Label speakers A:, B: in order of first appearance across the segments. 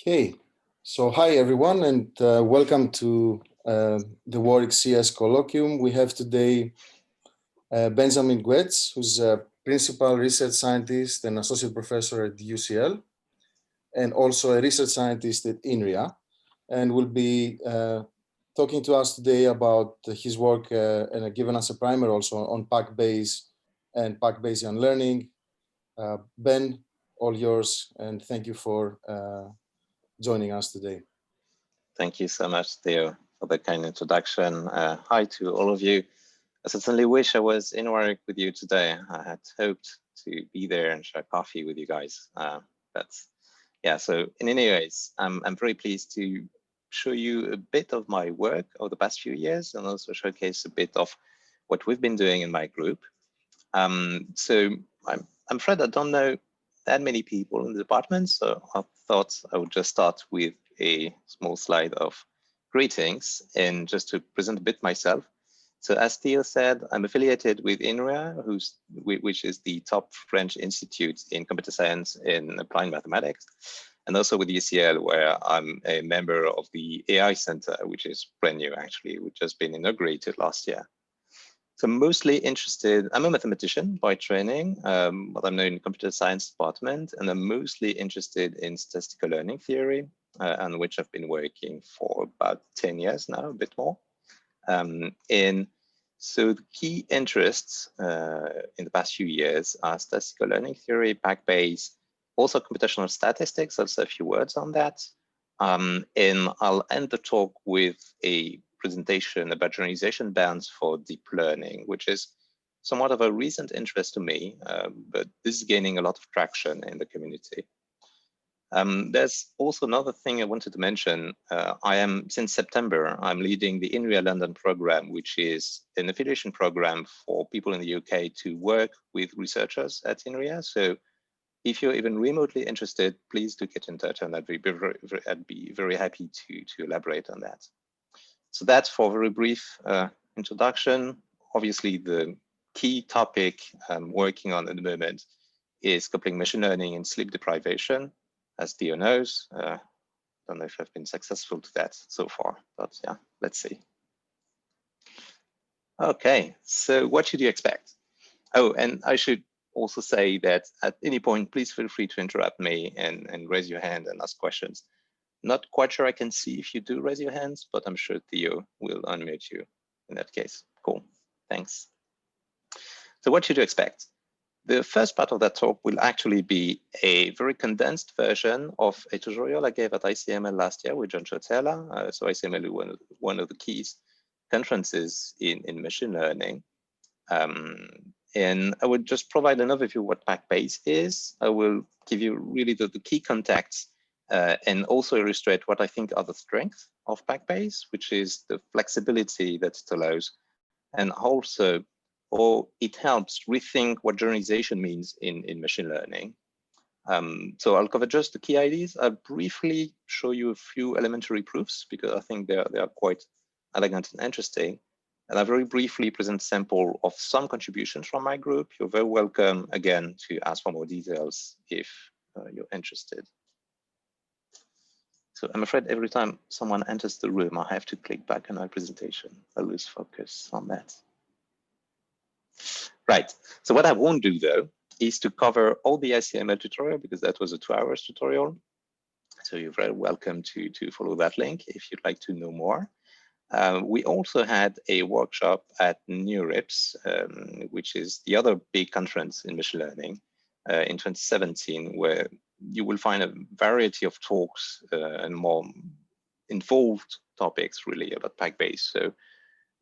A: Okay, so hi everyone, and welcome to the Warwick CS Colloquium. We have today Benjamin Goetz, who's a principal research scientist and associate professor at UCL, and also a research scientist at INRIA, and will be talking to us today about his work and giving us a primer also on PAC-Bayes and PAC-Bayesian learning. Ben, all yours, and thank you for joining us today.
B: Thank you so much, Theo, for the kind introduction. Hi to all of you. I certainly wish I was in Warwick with you today. I had hoped to be there and share coffee with you guys. But yeah, so in any ways, I'm very pleased to show you a bit of my work over the past few years and also showcase a bit of what we've been doing in my group. So I'm afraid I don't know that many people in the department, so I thought I would just start with a small slide of greetings and just to present a bit myself. So as Theo said, I'm affiliated with INRIA, which is the top French institute in computer science and applied mathematics, and also with UCL, where I'm a member of the AI Center, which is brand new actually, which has been inaugurated last year. So I'm mostly interested, I'm a mathematician by training, but I'm now in the computer science department, and I'm mostly interested in statistical learning theory, on which I've been working for about 10 years now, a bit more. So the key interests in the past few years are statistical learning theory, PAC-Bayes, also computational statistics. I'll say a few words on that. And I'll end the talk with a presentation about generalization bands for deep learning, which is somewhat of a recent interest to me, but this is gaining a lot of traction in the community. There's also another thing I wanted to mention. Since September, I'm leading the INRIA London program, which is an affiliation program for people in the UK to work with researchers at INRIA. So if you're even remotely interested, please do get in touch, and I'd be very happy to elaborate on that. So that's for a very brief introduction. Obviously, the key topic I'm working on at the moment is coupling machine learning and sleep deprivation. As Theo knows, I don't know if I've been successful to that so far, but yeah, let's see. Okay, so what should you expect? Oh, and I should also say that at any point, please feel free to interrupt me and raise your hand and ask questions. Not quite sure I can see if you do raise your hands, but I'm sure Theo will unmute you in that case. Cool, thanks. So what should you expect? The first part of that talk will actually be a very condensed version of a tutorial I gave at ICML last year with John Chotela. So ICML is one of the key conferences in machine learning. And I would just provide an overview of what PAC-Bayes is. I will give you really the key contexts and also illustrate what I think are the strengths of PAC-Bayes, which is the flexibility that it allows, and also it helps rethink what generalization means in machine learning. So I'll cover just the key ideas. I'll briefly show you a few elementary proofs because I think they are quite elegant and interesting. And I'll very briefly present a sample of some contributions from my group. You're very welcome, again, to ask for more details if you're interested. So I'm afraid every time someone enters the room, I have to click back on my presentation. I lose focus on that. Right, so what I won't do though, is to cover all the ICML tutorial because that was a 2-hour tutorial. So you're very welcome to follow that link if you'd like to know more. We also had a workshop at NeurIPS, which is the other big conference in machine learning in 2017, where you will find a variety of talks and more involved topics really about PAC-Bayes. So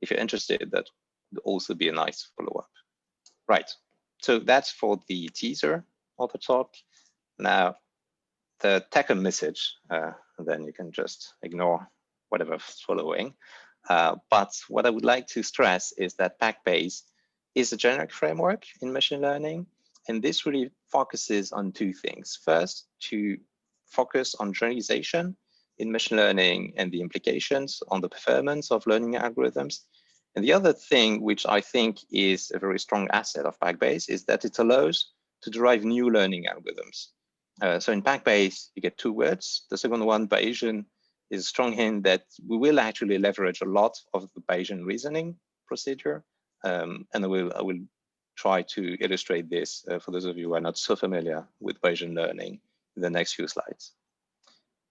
B: if you're interested, that would also be a nice follow-up. Right, so that's for the teaser of the talk. Now, the take-home message, then you can just ignore whatever's following. But what I would like to stress is that PAC-Bayes is a generic framework in machine learning, and this really focuses on two things. First, to focus on generalization in machine learning and the implications on the performance of learning algorithms. And the other thing, which I think is a very strong asset of PAC-Bayes, is that it allows to derive new learning algorithms. So in PAC-Bayes, you get two words. The second one, Bayesian, is a strong hint that we will actually leverage a lot of the Bayesian reasoning procedure. And I will try to illustrate this for those of you who are not so familiar with Bayesian learning in the next few slides.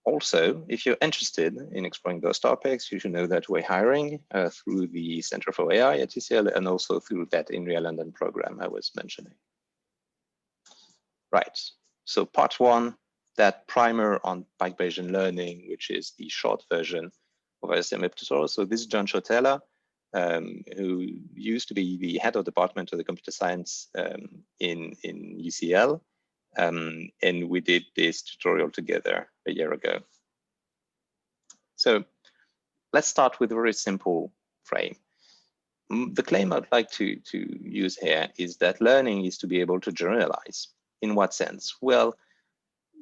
B: Also, if you're interested in exploring those topics, you should know that we're hiring through the Center for AI at UCL and also through that INRIA London program I was mentioning. Right, so part one, that primer on PAC-Bayesian learning, which is the short version of our SMF tutorial. So this is John Chotella, who used to be the head of department of the computer science in UCL. And we did this tutorial together a year ago. So let's start with a very simple frame. The claim I'd like to use here is that learning is to be able to generalize. In what sense? Well,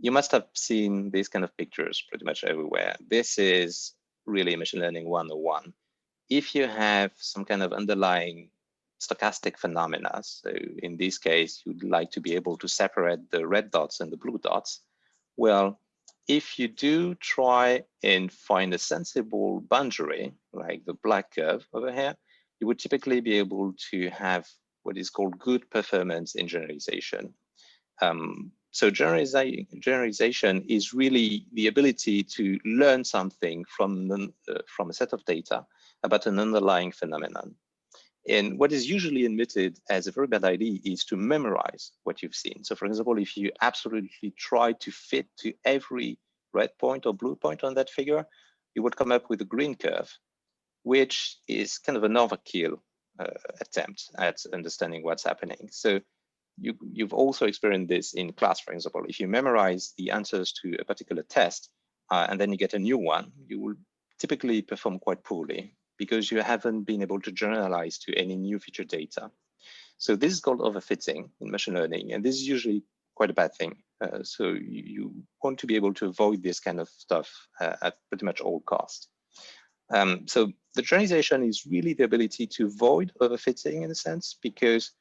B: you must have seen these kind of pictures pretty much everywhere. This is really machine learning 101. If you have some kind of underlying stochastic phenomena, so in this case, you'd like to be able to separate the red dots and the blue dots, well, if you do try and find a sensible boundary, like the black curve over here, you would typically be able to have what is called good performance in generalization. So generalization is really the ability to learn something from a set of data about an underlying phenomenon. And what is usually admitted as a very bad idea is to memorize what you've seen. So for example, if you absolutely try to fit to every red point or blue point on that figure, you would come up with a green curve, which is kind of an overkill attempt at understanding what's happening. So you've also experienced this in class, for example. If you memorize the answers to a particular test and then you get a new one, you will typically perform quite poorly because you haven't been able to generalize to any new feature data. So this is called overfitting in machine learning, and this is usually quite a bad thing. So you want to be able to avoid this kind of stuff at pretty much all costs. So the generalization is really the ability to avoid overfitting in a sense, because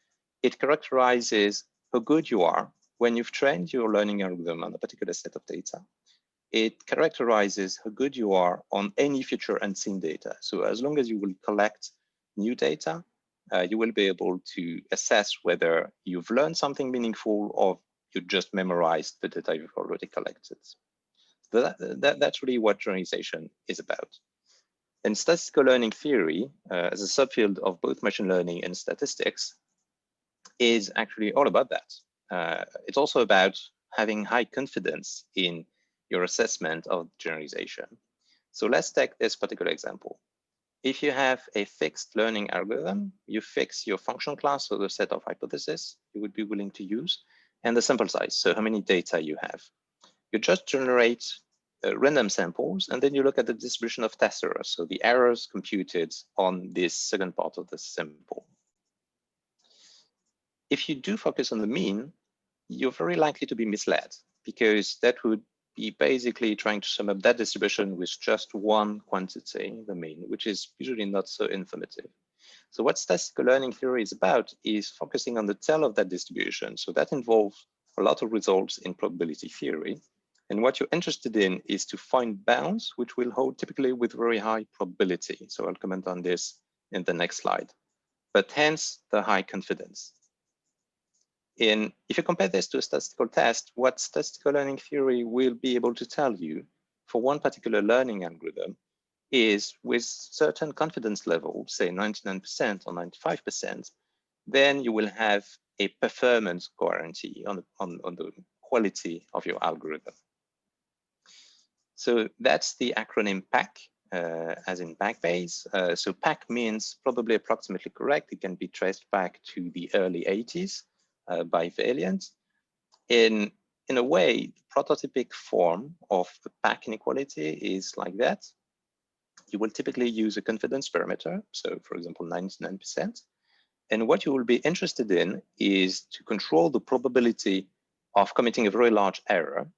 B: it characterizes how good you are when you've trained your learning algorithm on a particular set of data. It characterizes how good you are on any future unseen data. So as long as you will collect new data, you will be able to assess whether you've learned something meaningful or you just memorized the data you've already collected. So that's really what generalization is about. And statistical learning theory, as a subfield of both machine learning and statistics, is actually all about that. It's also about having high confidence in your assessment of generalization. So let's take this particular example. If you have a fixed learning algorithm, you fix your function class, so the set of hypotheses you would be willing to use, and the sample size, so how many data you have. You just generate random samples, and then you look at the distribution of test errors, so the errors computed on this second part of the sample. If you do focus on the mean, you're very likely to be misled, because that would be basically trying to sum up that distribution with just one quantity, the mean, which is usually not so informative. So what statistical learning theory is about is focusing on the tail of that distribution. So that involves a lot of results in probability theory. And what you're interested in is to find bounds which will hold typically with very high probability. So I'll comment on this in the next slide, but hence the high confidence. If you compare this to a statistical test, what statistical learning theory will be able to tell you for one particular learning algorithm is with certain confidence level, say 99% or 95%, then you will have a performance guarantee on the quality of your algorithm. So that's the acronym PAC, as in PAC-Bayes. So PAC means probably approximately correct. It can be traced back to the early 80s. Bivalent. In a way, the prototypic form of the PAC inequality is like that. You will typically use a confidence parameter, so for example, 99%. And what you will be interested in is to control the probability of committing a very large error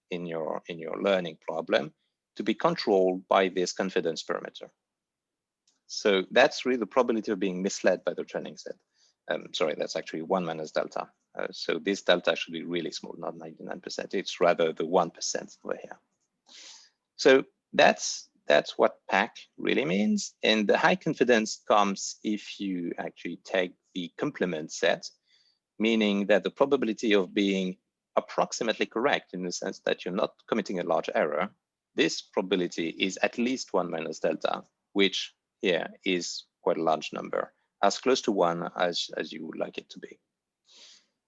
B: in your learning problem to be controlled by this confidence parameter. So that's really the probability of being misled by the training set. Sorry, that's actually 1 minus delta. So this delta should be really small, not 99%. It's rather the 1% over here. So that's what PAC really means. And the high confidence comes if you actually take the complement set, meaning that the probability of being approximately correct in the sense that you're not committing a large error, this probability is at least 1 minus delta, which here is quite a large number, as close to 1 as you would like it to be.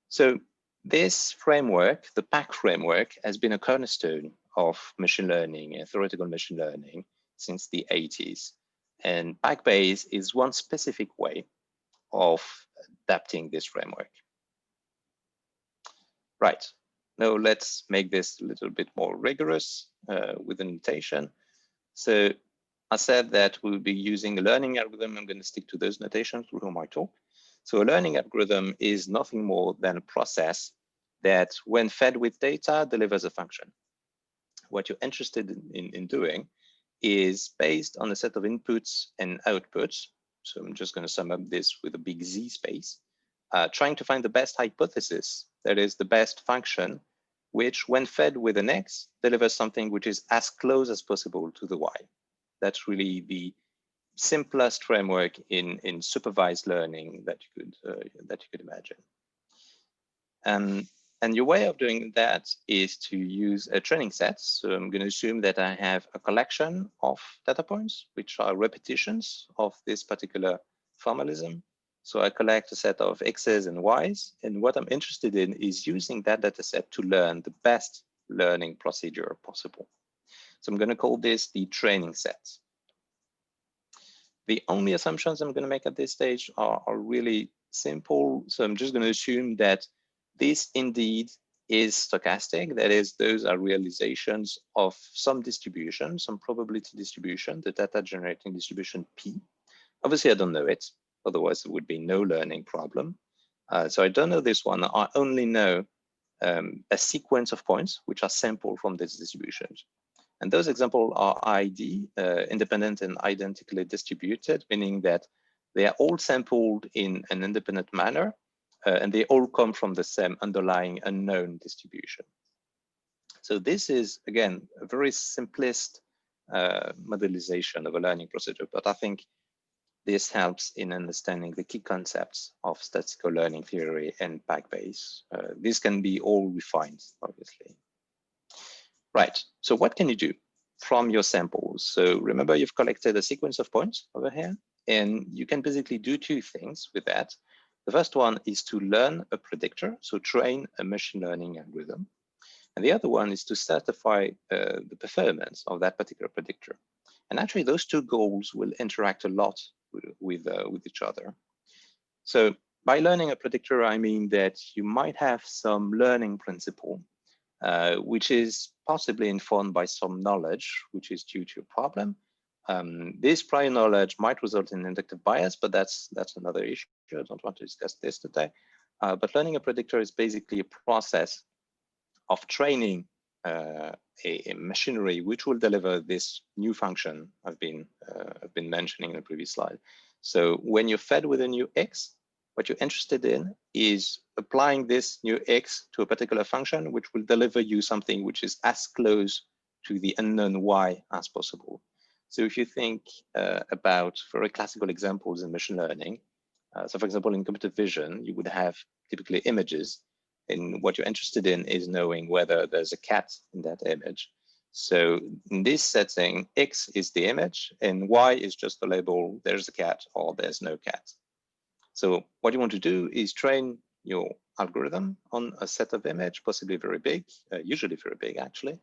B: So this framework, the PAC framework, has been a cornerstone of machine learning and theoretical machine learning since the 80s. And PAC-Bayes is one specific way of adapting this framework. Right, now let's make this a little bit more rigorous with a notation. So I said that we'll be using a learning algorithm. I'm going to stick to those notations through my talk. So a learning algorithm is nothing more than a process that, when fed with data, delivers a function. What you're interested in doing is based on a set of inputs and outputs. So I'm just going to sum up this with a big Z space, trying to find the best hypothesis, that is the best function, which when fed with an X delivers something which is as close as possible to the Y. That's really the simplest framework in supervised learning that you could imagine. And your way of doing that is to use a training set. So I'm going to assume that I have a collection of data points, which are repetitions of this particular formalism. So I collect a set of X's and Y's. And what I'm interested in is using that data set to learn the best learning procedure possible. So I'm going to call this the training set. The only assumptions I'm going to make at this stage are really simple. So I'm just going to assume that this indeed is stochastic. That is, those are realizations of some distribution, some probability distribution, the data generating distribution P. Obviously, I don't know it. Otherwise, there would be no learning problem. So I don't know this one. I only know a sequence of points which are sampled from these distributions. And those examples are ID, independent and identically distributed, meaning that they are all sampled in an independent manner, and they all come from the same underlying unknown distribution. So this is, again, a very simplest modelization of a learning procedure, but I think this helps in understanding the key concepts of statistical learning theory and PAC-Bayes. This can be all refined, obviously. Right, so what can you do from your samples? So remember, you've collected a sequence of points over here, and you can basically do two things with that. The first one is to learn a predictor, so train a machine learning algorithm. And the other one is to certify the performance of that particular predictor. And actually, those two goals will interact a lot with each other. So by learning a predictor, I mean that you might have some learning principle, which is possibly informed by some knowledge, which is due to a problem. This prior knowledge might result in inductive bias, but that's another issue. I don't want to discuss this today. But learning a predictor is basically a process of training a machinery which will deliver this new function I've been mentioning in the previous slide. So when you're fed with a new X, what you're interested in is applying this new X to a particular function, which will deliver you something which is as close to the unknown Y as possible. So if you think about very classical examples in machine learning, so for example, in computer vision, you would have typically images, and what you're interested in is knowing whether there's a cat in that image. So in this setting, X is the image and Y is just the label, there's a cat or there's no cat. So what you want to do is train your algorithm on a set of image, possibly very big, usually very big actually.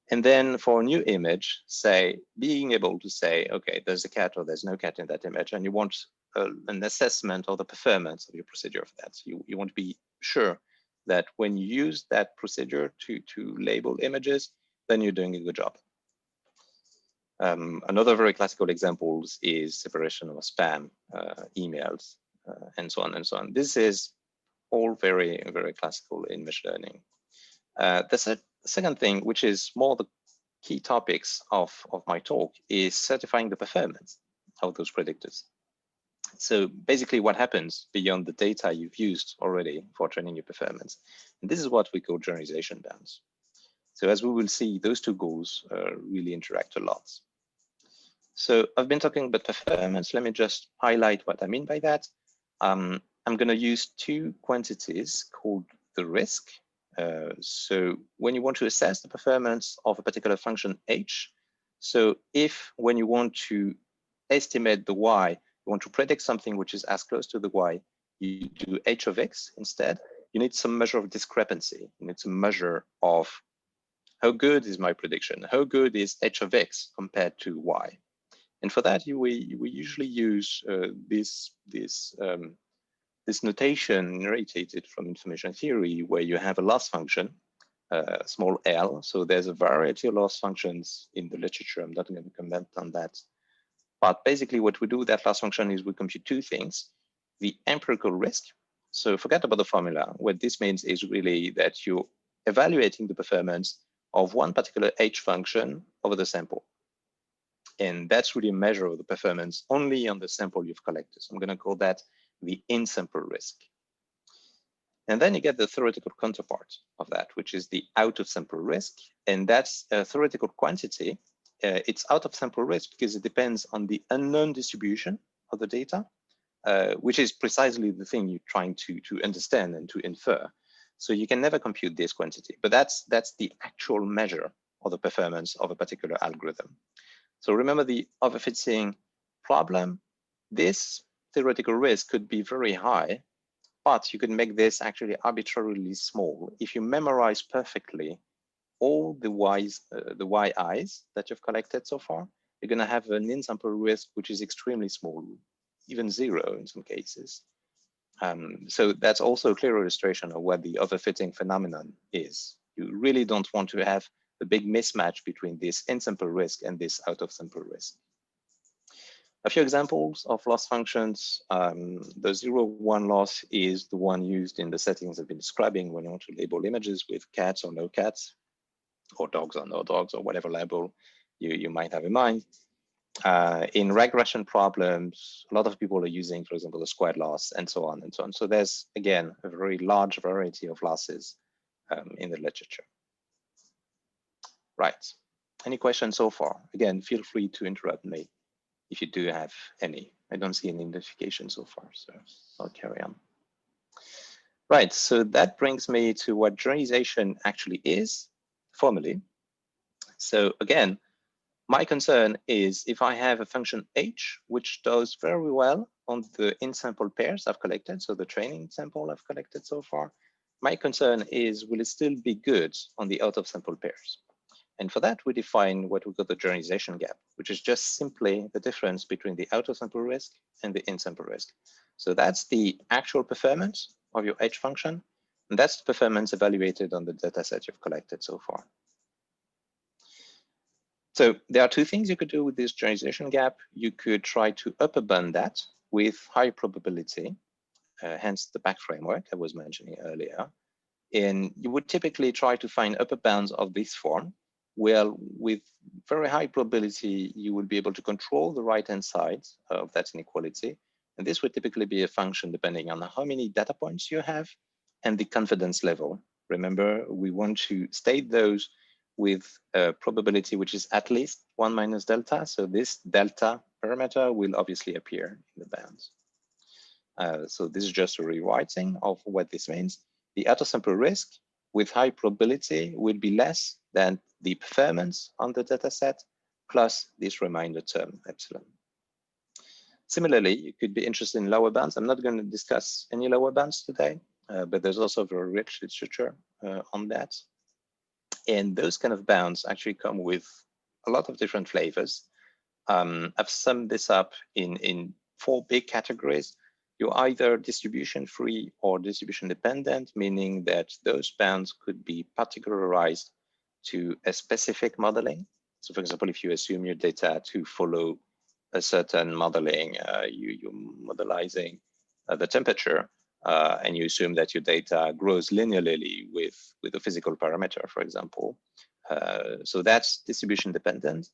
B: And then for a new image, say, being able to say, okay, there's a cat or there's no cat in that image, and you want an assessment of the performance of your procedure for that. So you want to be sure that when you use that procedure to label images, then you're doing a good job. Another very classical example is separation of spam emails and so on and so on. This is all very, very classical in machine learning. The second thing, which is more the key topics of my talk, is certifying the performance of those predictors. So basically what happens beyond the data you've used already for training your performance. And this is what we call generalization bounds. So as we will see, those two goals really interact a lot. So I've been talking about performance. Let me just highlight what I mean by that. I'm going to use two quantities called the risk. So when you want to assess the performance of a particular function h, so if when you want to estimate the y, you want to predict something which is as close to the y, you do h of x instead, you need some measure of discrepancy. You need some measure of how good is my prediction? How good is h of x compared to y? And for that, we usually use this notation narrated from information theory, where you have a loss function, small l. So there's a variety of loss functions in the literature. I'm not going to comment on that. But basically what we do with that loss function is we compute two things: the empirical risk. So forget about the formula. What this means is really that you're evaluating the performance of one particular h function over the sample. And that's really a measure of the performance only on the sample you've collected. So I'm going to call that the in-sample risk. And then you get the theoretical counterpart of that, which is the out-of-sample risk. And that's a theoretical quantity. It's out-of-sample risk because it depends on the unknown distribution of the data, which is precisely the thing you're trying to understand and to infer. So you can never compute this quantity, but that's the actual measure of the performance of a particular algorithm. So remember the overfitting problem. This theoretical risk could be very high, but you could make this actually arbitrarily small. If you memorize perfectly all the yi's that you've collected so far, you're going to have an in-sample risk which is extremely small, even zero in some cases. So that's also a clear illustration of what the overfitting phenomenon is. You really don't want to have the big mismatch between this in-sample risk and this out-of-sample risk. A few examples of loss functions. The 0-1 loss is the one used in the settings I've been describing when you want to label images with cats or no cats, or dogs or no dogs, or whatever label you might have in mind. In regression problems, a lot of people are using, for example, the squared loss and so on and so on. So there's, again, a very large variety of losses in the literature. Right. Any questions so far? Again, feel free to interrupt me if you do have any. I don't see any notification so far, so I'll carry on. Right, so that brings me to what generalization actually is formally. So again, my concern is if I have a function h, which does very well on the in-sample pairs I've collected, so the training sample I've collected so far, my concern is, will it still be good on the out-of-sample pairs? And for that, we define what we call the generalization gap, which is just simply the difference between the out-of-sample risk and the in-sample risk. So that's the actual performance of your h function, and that's the performance evaluated on the data set you've collected so far. So there are two things you could do with this generalization gap. You could try to upper bound that with high probability, hence the PAC framework I was mentioning earlier. And you would typically try to find upper bounds of this form. Well, with very high probability, you will be able to control the right-hand side of that inequality. And this would typically be a function depending on how many data points you have and the confidence level. Remember, we want to state those with a probability which is at least 1 minus delta. So this delta parameter will obviously appear in the bounds. So this is just a rewriting of what this means. The out-of-sample risk with high probability will be less than the performance on the data set plus this remainder term, epsilon. Similarly, you could be interested in lower bounds. I'm not going to discuss any lower bounds today, but there's also very rich literature on that. And those kind of bounds actually come with a lot of different flavors. I've summed this up in 4 big categories. You're either distribution free or distribution dependent, meaning that those bounds could be particularized to a specific modeling. So for example, if you assume your data to follow a certain modeling, you're modelizing the temperature, and you assume that your data grows linearly with a physical parameter, for example. So that's distribution dependent.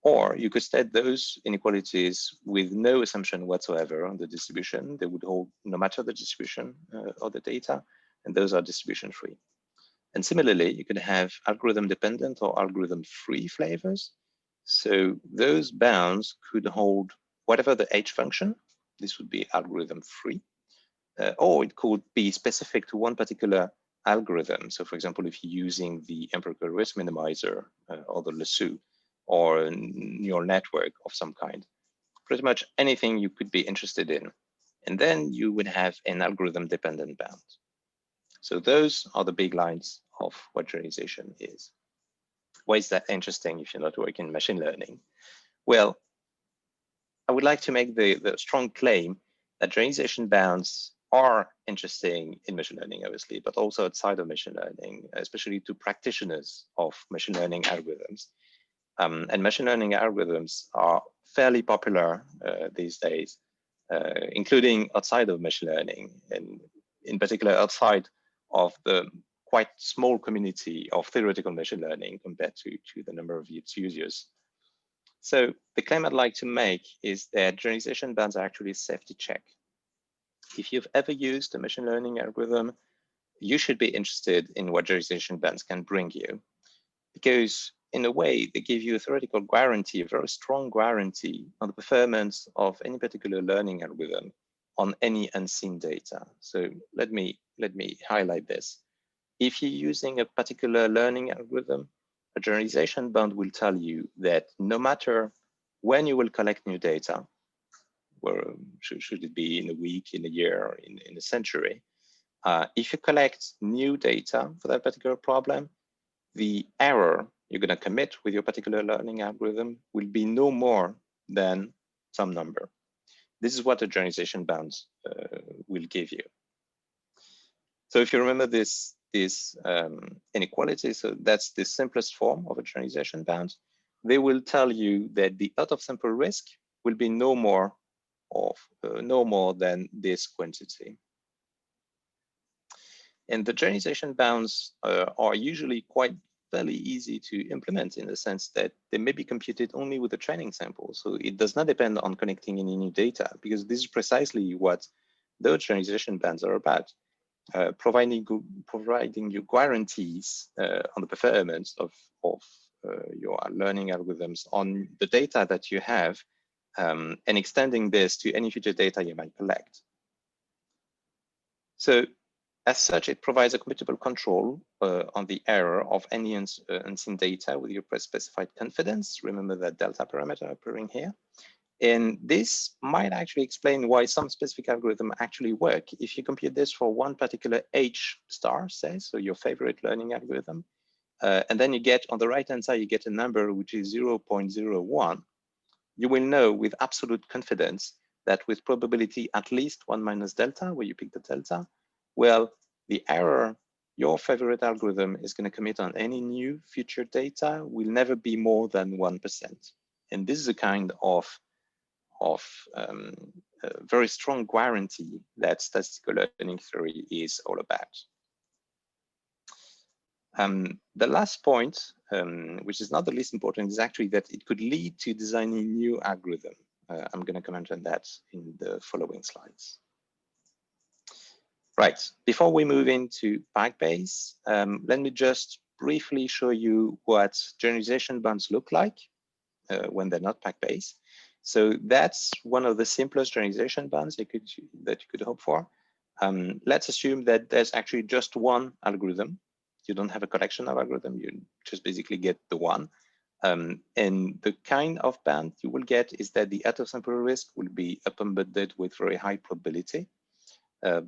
B: Or you could state those inequalities with no assumption whatsoever on the distribution. They would hold no matter the distribution of the data, and those are distribution free. And similarly, you could have algorithm dependent or algorithm free flavors. So those bounds could hold whatever the H function. This would be algorithm free, or it could be specific to one particular algorithm. So for example, if you're using the empirical risk minimizer or the lasso or a neural network of some kind, pretty much anything you could be interested in. And then you would have an algorithm dependent bound. So those are the big lines of what generalization is. Why is that interesting if you're not working in machine learning? Well, I would like to make the strong claim that generalization bounds are interesting in machine learning, obviously, but also outside of machine learning, especially to practitioners of machine learning algorithms. And machine learning algorithms are fairly popular these days, including outside of machine learning, and in particular outside of the quite small community of theoretical machine learning compared to the number of its users. So the claim I'd like to make is that generalization bounds are actually a safety check. If you've ever used a machine learning algorithm, you should be interested in what generalization bounds can bring you, because in a way, they give you a theoretical guarantee, a very strong guarantee on the performance of any particular learning algorithm on any unseen data. So let me highlight this. If you're using a particular learning algorithm, a generalization bound will tell you that no matter when you will collect new data, or should it be in a week, in a year, in a century, if you collect new data for that particular problem, the error you're going to commit with your particular learning algorithm will be no more than some number. This is what a generalization bound will give you. So if you remember this inequality, so that's the simplest form of a generalization bound. They will tell you that the out of sample risk will be no more than this quantity. And the generalization bounds are usually quite fairly easy to implement in the sense that they may be computed only with a training sample. So it does not depend on connecting any new data, because this is precisely what those generalization bands are about, providing you guarantees on the performance of your learning algorithms on the data that you have, and extending this to any future data you might collect. So as such, it provides a computable control on the error of any unseen data with your pre-specified confidence. Remember that delta parameter appearing here. And this might actually explain why some specific algorithms actually work. If you compute this for one particular H star, say, so your favorite learning algorithm, and then you get on the right-hand side, you get a number which is 0.01, you will know with absolute confidence that with probability at least 1 minus delta, where you pick the delta, well, the error your favorite algorithm is going to commit on any new future data will never be more than 1%. And this is a kind of very strong guarantee that statistical learning theory is all about. The last point, which is not the least important, is actually that it could lead to designing new algorithm. I'm going to comment on that in the following slides. Right, before we move into PAC-Bayes, let me just briefly show you what generalization bounds look like when they're not PAC-Bayes. So that's one of the simplest generalization bounds that you could hope for. Let's assume that there's actually just one algorithm. You don't have a collection of algorithms, you just basically get the one. And the kind of bound you will get is that the out of sample risk will be upbounded with very high probability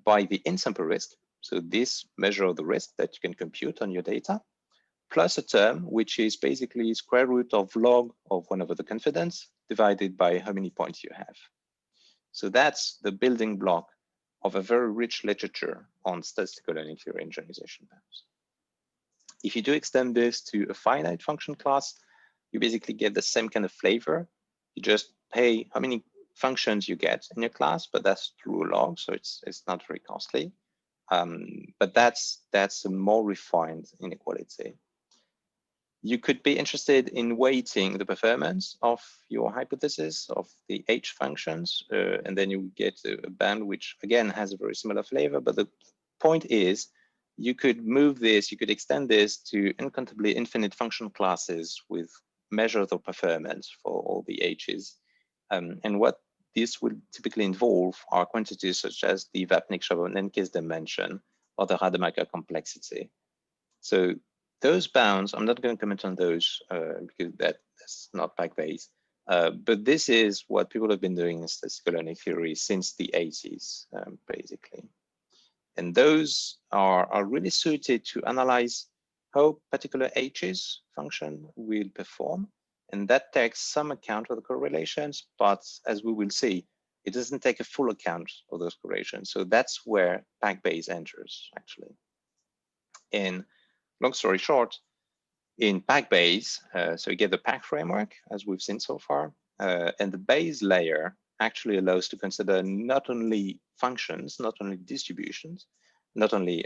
B: by the in-sample risk. So this measure of the risk that you can compute on your data, plus a term which is basically square root of log of 1 over the confidence divided by how many points you have. So that's the building block of a very rich literature on statistical learning theory and generalization bounds. If you do extend this to a finite function class, you basically get the same kind of flavor. You just pay how many functions you get in your class, but that's through a log, so it's not very costly. But that's a more refined inequality. You could be interested in weighting the performance of your hypothesis of the H functions, and then you get a band which again has a very similar flavor. But the point is, you could move this, you could extend this to uncountably infinite function classes with measures of performance for all the H's. And what this will typically involve are quantities such as the Vapnik-Chaban-Enkes dimension or the Rademacher complexity. So those bounds, I'm not going to comment on those because that's not PAC-Bayes. But this is what people have been doing in statistical learning theory since the 80s, basically. And those are really suited to analyze how particular H's function will perform. And that takes some account of the correlations, but as we will see, it doesn't take a full account of those correlations. So that's where PAC-Bayes enters, actually. And long story short, in PAC-Bayes, so you get the PAC framework, as we've seen so far, and the Bayes layer actually allows to consider not only functions, not only distributions, not only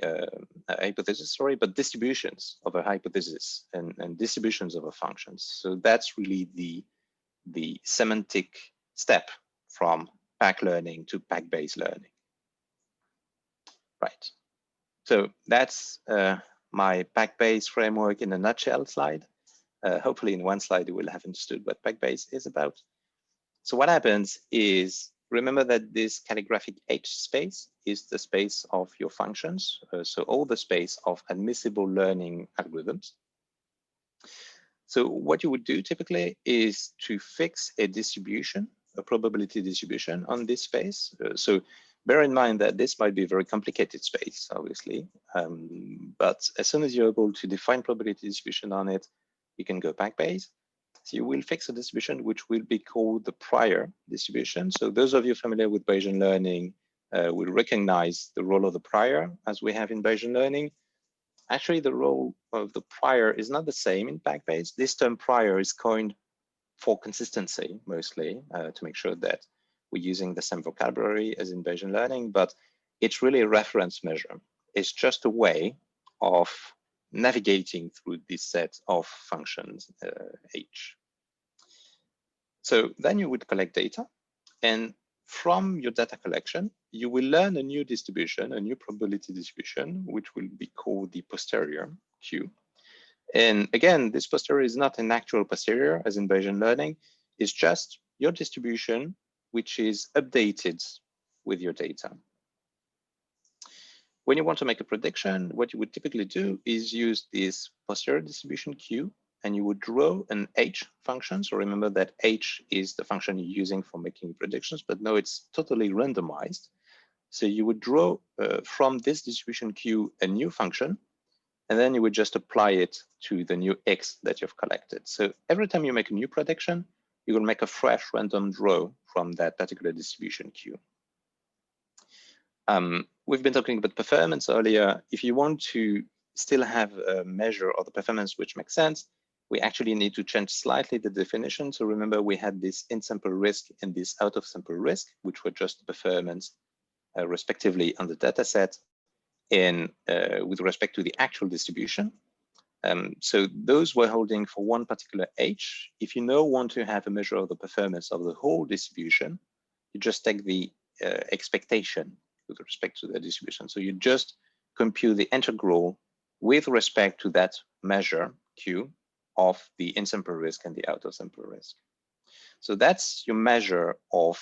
B: hypothesis, sorry, but distributions of a hypothesis and distributions of a functions. So that's really the semantic step from PAC learning to PAC-Bayes learning. Right. So that's my PAC-Bayes framework in a nutshell slide. Hopefully in one slide you will have understood what PAC-Bayes is about. So what happens is, remember that this calligraphic H space is the space of your functions. So all the space of admissible learning algorithms. So what you would do typically is to fix a distribution, a probability distribution on this space. So bear in mind that this might be a very complicated space, obviously, but as soon as you're able to define probability distribution on it, you can go PAC-Bayes. So you will fix a distribution which will be called the prior distribution. So those of you familiar with Bayesian learning will recognize the role of the prior as we have in Bayesian learning. Actually, the role of the prior is not the same in PAC-Bayes. This term prior is coined for consistency, mostly, to make sure that we're using the same vocabulary as in Bayesian learning, but it's really a reference measure. It's just a way of navigating through this set of functions, H. So then you would collect data, and from your data collection, you will learn a new distribution, a new probability distribution, which will be called the posterior Q. And again, this posterior is not an actual posterior as in Bayesian learning. It's just your distribution, which is updated with your data. When you want to make a prediction, what you would typically do is use this posterior distribution Q, and you would draw an H function. So remember that H is the function you're using for making predictions, but no, it's totally randomized. So you would draw from this distribution Q a new function, and then you would just apply it to the new X that you've collected. So every time you make a new prediction, you will make a fresh random draw from that particular distribution Q. We've been talking about performance earlier. If you want to still have a measure of the performance which makes sense, we actually need to change slightly the definition. So remember, we had this in-sample risk and this out-of-sample risk, which were just performance respectively on the data set and with respect to the actual distribution. So those were holding for one particular H. If you now want to have a measure of the performance of the whole distribution, you just take the expectation with respect to the distribution. So you just compute the integral with respect to that measure Q of the in-sample risk and the out-of-sample risk. So that's your measure of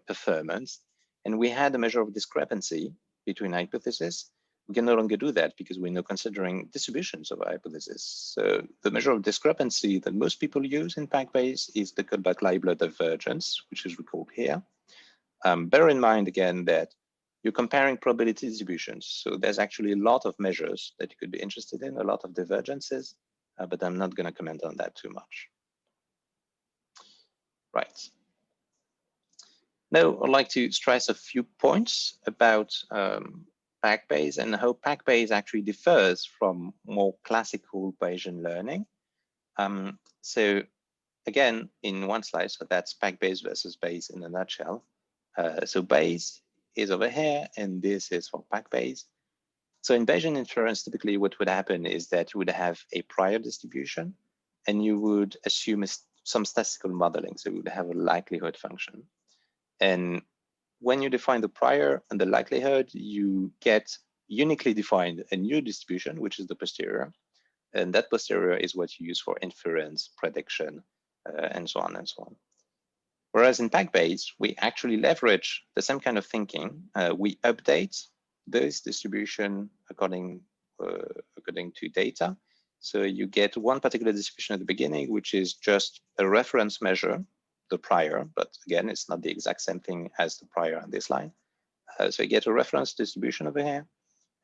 B: performance. And we had a measure of discrepancy between hypotheses. We can no longer do that because we're now considering distributions of hypotheses. So the measure of discrepancy that most people use in PAC-Bayes is the Kullback-Leibler divergence, which is recalled here. Bear in mind again that you're comparing probability distributions. So there's actually a lot of measures that you could be interested in, a lot of divergences, but I'm not going to comment on that too much. Right. Now, I'd like to stress a few points about PAC-Bayes and how PAC-Bayes actually differs from more classical Bayesian learning. So again, in one slide, so that's PAC-Bayes versus Bayes in a nutshell. So Bayes is over here, and this is for PAC-Bayes. So in Bayesian inference, typically what would happen is that you would have a prior distribution and you would assume some statistical modeling. So you would have a likelihood function. And when you define the prior and the likelihood, you get uniquely defined a new distribution, which is the posterior. And that posterior is what you use for inference, prediction, and so on and so on. Whereas in PAC-Bayes, we actually leverage the same kind of thinking. We update this distribution according to data. So you get one particular distribution at the beginning, which is just a reference measure, the prior, but again, it's not the exact same thing as the prior on this line. So you get a reference distribution over here,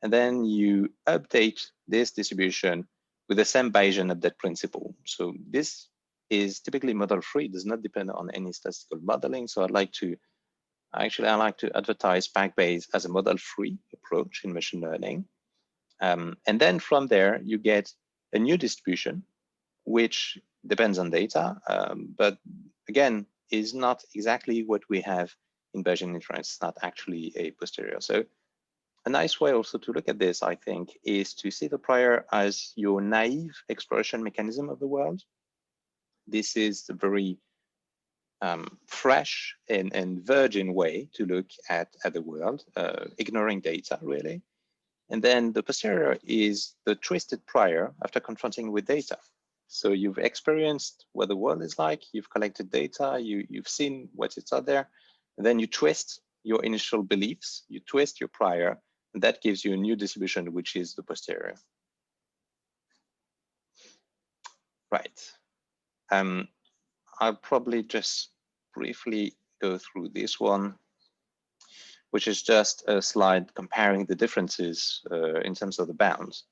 B: and then you update this distribution with the same Bayesian update principle. So this is typically model-free, does not depend on any statistical modeling. So I like to advertise PAC-Bayes as a model-free approach in machine learning. And then from there, you get a new distribution, which depends on data, but again, is not exactly what we have in Bayesian inference. It's not actually a posterior. So a nice way also to look at this, I think, is to see the prior as your naive exploration mechanism of the world. This is a very fresh and virgin way to look at the world, ignoring data, really. And then the posterior is the twisted prior after confronting with data. So you've experienced what the world is like, you've collected data, you've seen what's out there, and then you twist your initial beliefs, you twist your prior, and that gives you a new distribution, which is the posterior. Right. I'll probably just briefly go through this one, which is just a slide comparing the differences in terms of the bounds.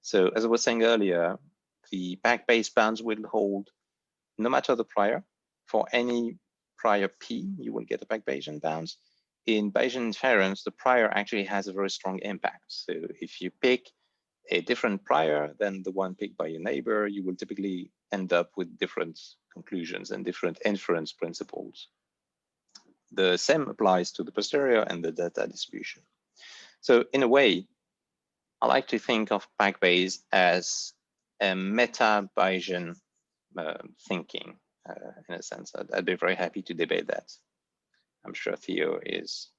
B: So as I was saying earlier, the PAC-Bayes bounds will hold no matter the prior. For any prior P, you will get a PAC-Bayesian bounds. In Bayesian inference, the prior actually has a very strong impact. So if you pick a different prior than the one picked by your neighbor, you will typically end up with different conclusions and different inference principles. The same applies to the posterior and the data distribution. So in a way, I like to think of PAC-Bayes as a meta-Bayesian thinking, in a sense. I'd be very happy to debate that. I'm sure Theo is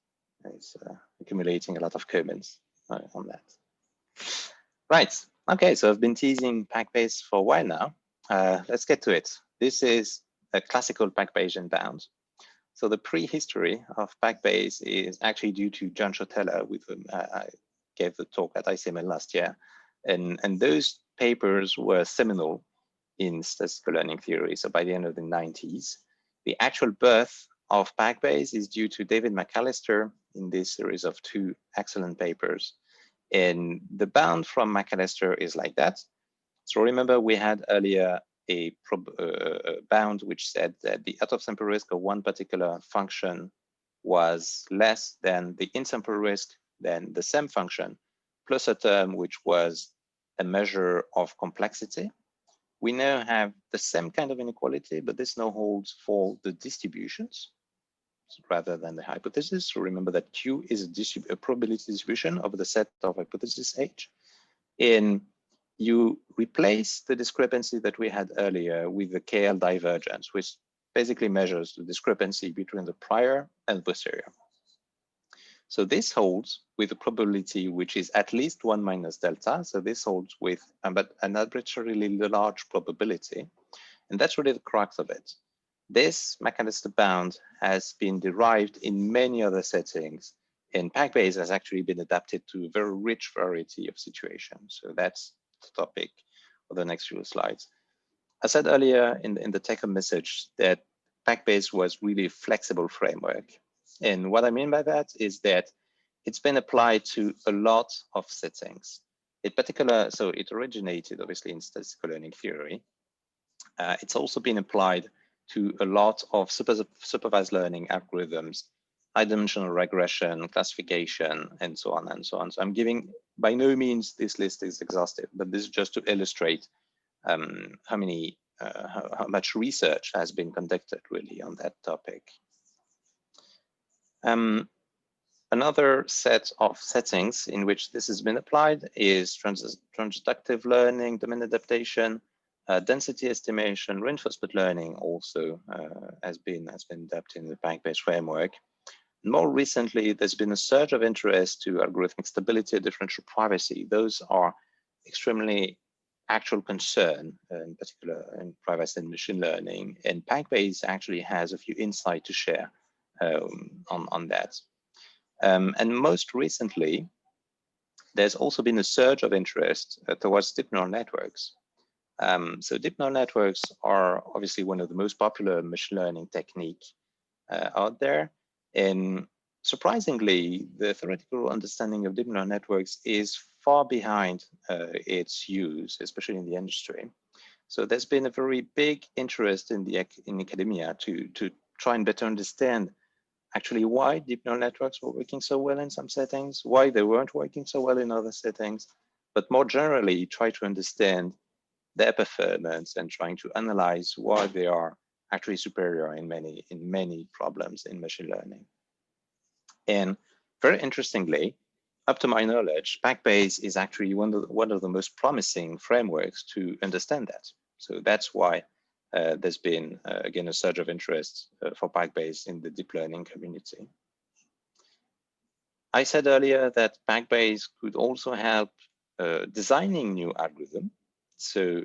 B: accumulating a lot of comments on that. Right, okay, so I've been teasing PAC-Bayes for a while now. Let's get to it. This is a classical PAC-Bayesian bound. So the prehistory of PAC-Bayes is actually due to John Schotteller, with whom I gave the talk at ICML last year. And those papers were seminal in statistical learning theory. So by the end of the 90s, the actual birth of PAC-Bayes is due to David McAllister in this series of 2 excellent papers. And the bound from McAllister is like that. So remember, we had earlier a bound which said that the out-of-sample risk of one particular function was less than the in-sample risk than the same function, plus a term which was a measure of complexity. We now have the same kind of inequality, but this now holds for the distributions rather than the hypothesis. So remember that Q is a probability distribution over the set of hypothesis H. And you replace the discrepancy that we had earlier with the KL divergence, which basically measures the discrepancy between the prior and posterior. So this holds with a probability which is at least 1 minus delta. So this holds with but an arbitrarily large probability. And that's really the crux of it. This McAllister bound has been derived in many other settings, and PAC-Bayes has actually been adapted to a very rich variety of situations. So that's the topic of the next few slides. I said earlier in the take-home message that PAC-Bayes was really a flexible framework. And what I mean by that is that it's been applied to a lot of settings. In particular, so it originated obviously in statistical learning theory. It's also been applied to a lot of supervised learning algorithms, high-dimensional regression, classification, and so on and so on. So I'm giving, by no means this list is exhaustive, but this is just to illustrate how much research has been conducted really on that topic. Another set of settings in which this has been applied is transductive learning, domain adaptation, density estimation, reinforcement learning also has been adapted in the PAC-Bayes framework. More recently, there's been a surge of interest to algorithmic stability and differential privacy. Those are extremely actual concern, in particular in privacy and machine learning. And PAC-Bayes actually has a few insights to share on that. And most recently, there's also been a surge of interest towards deep neural networks. So deep neural networks are obviously one of the most popular machine learning techniques out there. And surprisingly, the theoretical understanding of deep neural networks is far behind its use, especially in the industry. So there's been a very big interest in academia to try and better understand actually why deep neural networks were working so well in some settings, why they weren't working so well in other settings, but more generally try to understand their performance and trying to analyze why they are actually superior in many problems in machine learning. And very interestingly, up to my knowledge, PAC-Bayes is actually one of the most promising frameworks to understand that. So that's why there's been, again, a surge of interest for PAC-Bayes in the deep learning community. I said earlier that PAC-Bayes could also help designing new algorithms. So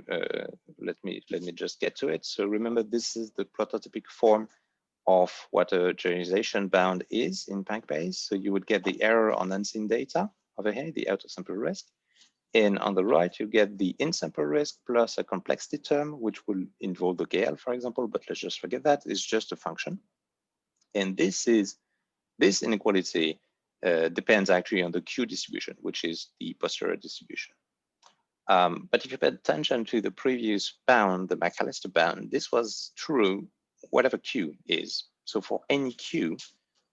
B: let me just get to it. So remember, this is the prototypic form of what a generalization bound is in PAC-Bayes. So you would get the error on unseen data over here, the out of sample risk. And on the right, you get the in-sample risk plus a complexity term, which will involve the KL, for example, but let's just forget that. It's just a function. And this inequality depends actually on the Q distribution, which is the posterior distribution. But if you pay attention to the previous bound, the McAllister bound, this was true whatever Q is. So for any Q,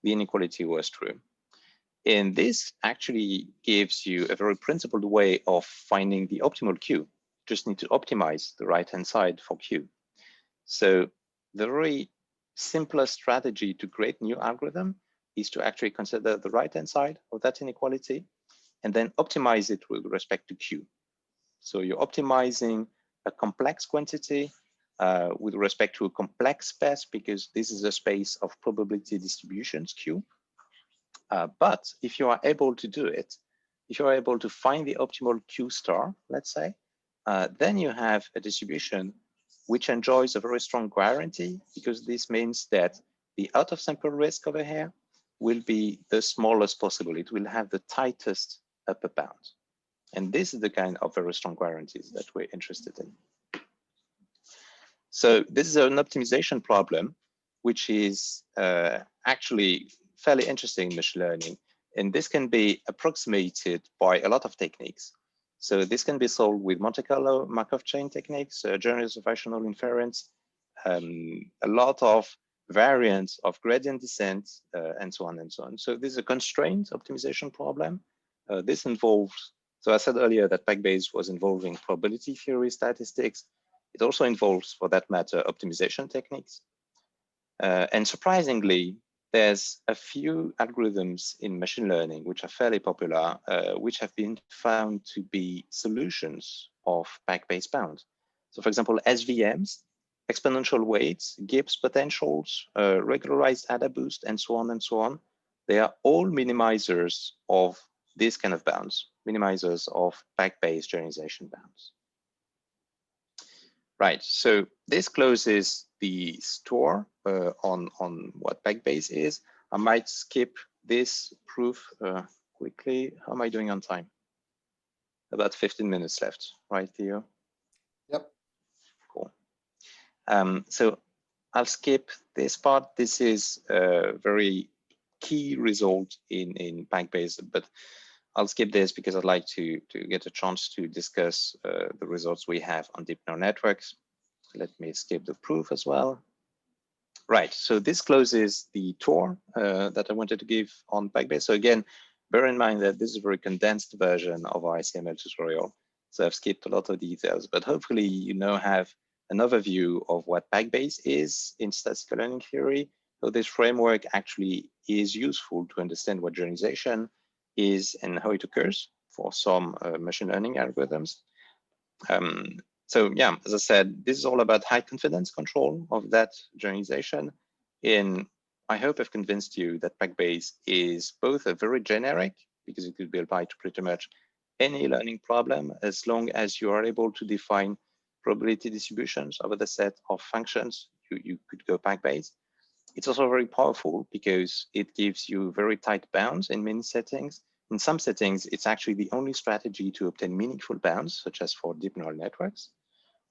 B: the inequality was true. And this actually gives you a very principled way of finding the optimal Q. You just need to optimize the right-hand side for Q. So the very simplest strategy to create new algorithm is to actually consider the right-hand side of that inequality and then optimize it with respect to Q. So you're optimizing a complex quantity with respect to a complex space, because this is a space of probability distributions, Q. But if you are able to do it, if you're able to find the optimal Q star, let's say, then you have a distribution which enjoys a very strong guarantee, because this means that the out of sample risk over here will be the smallest possible. It will have the tightest upper bound. And this is the kind of very strong guarantees that we're interested in. So this is an optimization problem, which is actually fairly interesting in machine learning. And this can be approximated by a lot of techniques. So this can be solved with Monte Carlo Markov chain techniques, general observational inference, a lot of variants of gradient descent, and so on and so on. So this is a constraint optimization problem. This involves, so I said earlier that PAC-Bayes was involving probability theory statistics. It also involves, for that matter, optimization techniques. And surprisingly, there's a few algorithms in machine learning which are fairly popular, which have been found to be solutions of PAC-Bayes bound. So for example, SVMs, exponential weights, Gibbs potentials, regularized ADA boost, and so on and so on. They are all minimizers of this kind of bounds, minimizers of PAC-Bayes generalization bounds. Right, so this closes the store on what PAC-Bayes is. I might skip this proof quickly. How am I doing on time? About 15 minutes left, right, Theo?
A: Yep.
B: Cool. So I'll skip this part. This is a very key result in PAC-Bayes, but I'll skip this because I'd like to get a chance to discuss the results we have on deep neural networks. Let me skip the proof as well. Right, so this closes the tour that I wanted to give on PAC-Bayes. So again, bear in mind that this is a very condensed version of our ICML tutorial. So I've skipped a lot of details, but hopefully you now have an overview of what PAC-Bayes is in statistical learning theory, So this framework actually is useful to understand what generalization is and how it occurs for some machine learning algorithms. So yeah, as I said, this is all about high confidence control of that generalization. And I hope I've convinced you that PAC-Bayes is both a very generic, because it could be applied to pretty much any learning problem, as long as you are able to define probability distributions over the set of functions, you could go PAC-Bayes. It's also very powerful because it gives you very tight bounds in many settings. In some settings, it's actually the only strategy to obtain meaningful bounds, such as for deep neural networks.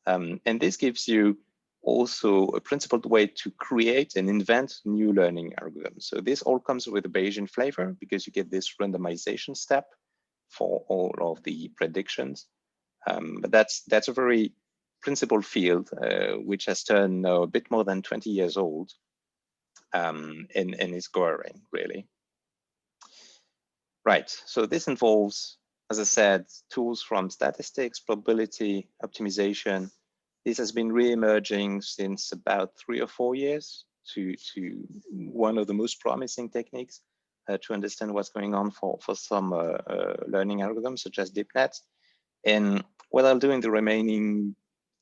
B: And this gives you also a principled way to create and invent new learning algorithms. So this all comes with a Bayesian flavor because you get this randomization step for all of the predictions. But that's a very principled field, which has turned now a bit more than 20 years old, and is growing, really. Right, so this involves, as I said, tools from statistics, probability, optimization. This has been re-emerging since about 3 or 4 years to one of the most promising techniques to understand what's going on for some learning algorithms, such as DeepNet. And what I'll do in the remaining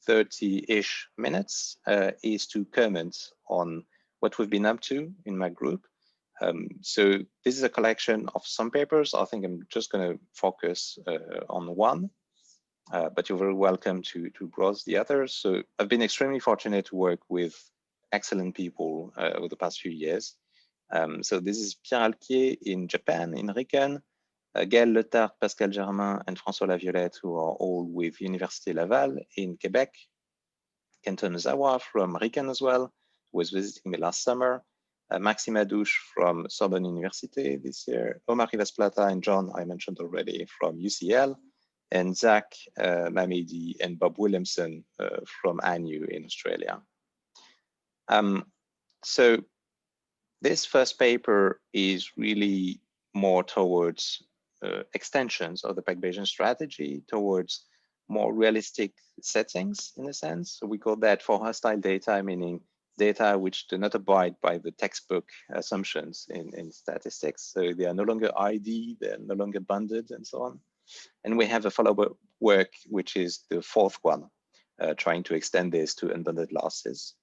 B: 30-ish minutes is to comment on what we've been up to in my group. So this is a collection of some papers. I think I'm just going to focus on one, but you're very welcome to browse the others. So I've been extremely fortunate to work with excellent people over the past few years. So this is Pierre Alquier in Japan, in Riken, Gaël Letard, Pascal Germain, and François Laviolette, who are all with Université Laval in Quebec. Kenton Zawa from Riken as well, who was visiting me last summer. Maxime Adouche from Sorbonne University this year. Omar Rivas-Plata and John, I mentioned already, from UCL. And Zach Mamedi and Bob Williamson from ANU in Australia. So this first paper is really more towards extensions of the PAC-Bayesian strategy, towards more realistic settings, in a sense. So we call that for hostile data, meaning data which do not abide by the textbook assumptions in statistics. So they are no longer ID, they're no longer bounded, and so on. And we have a follow-up work, which is the fourth one, trying to extend this to unbounded losses.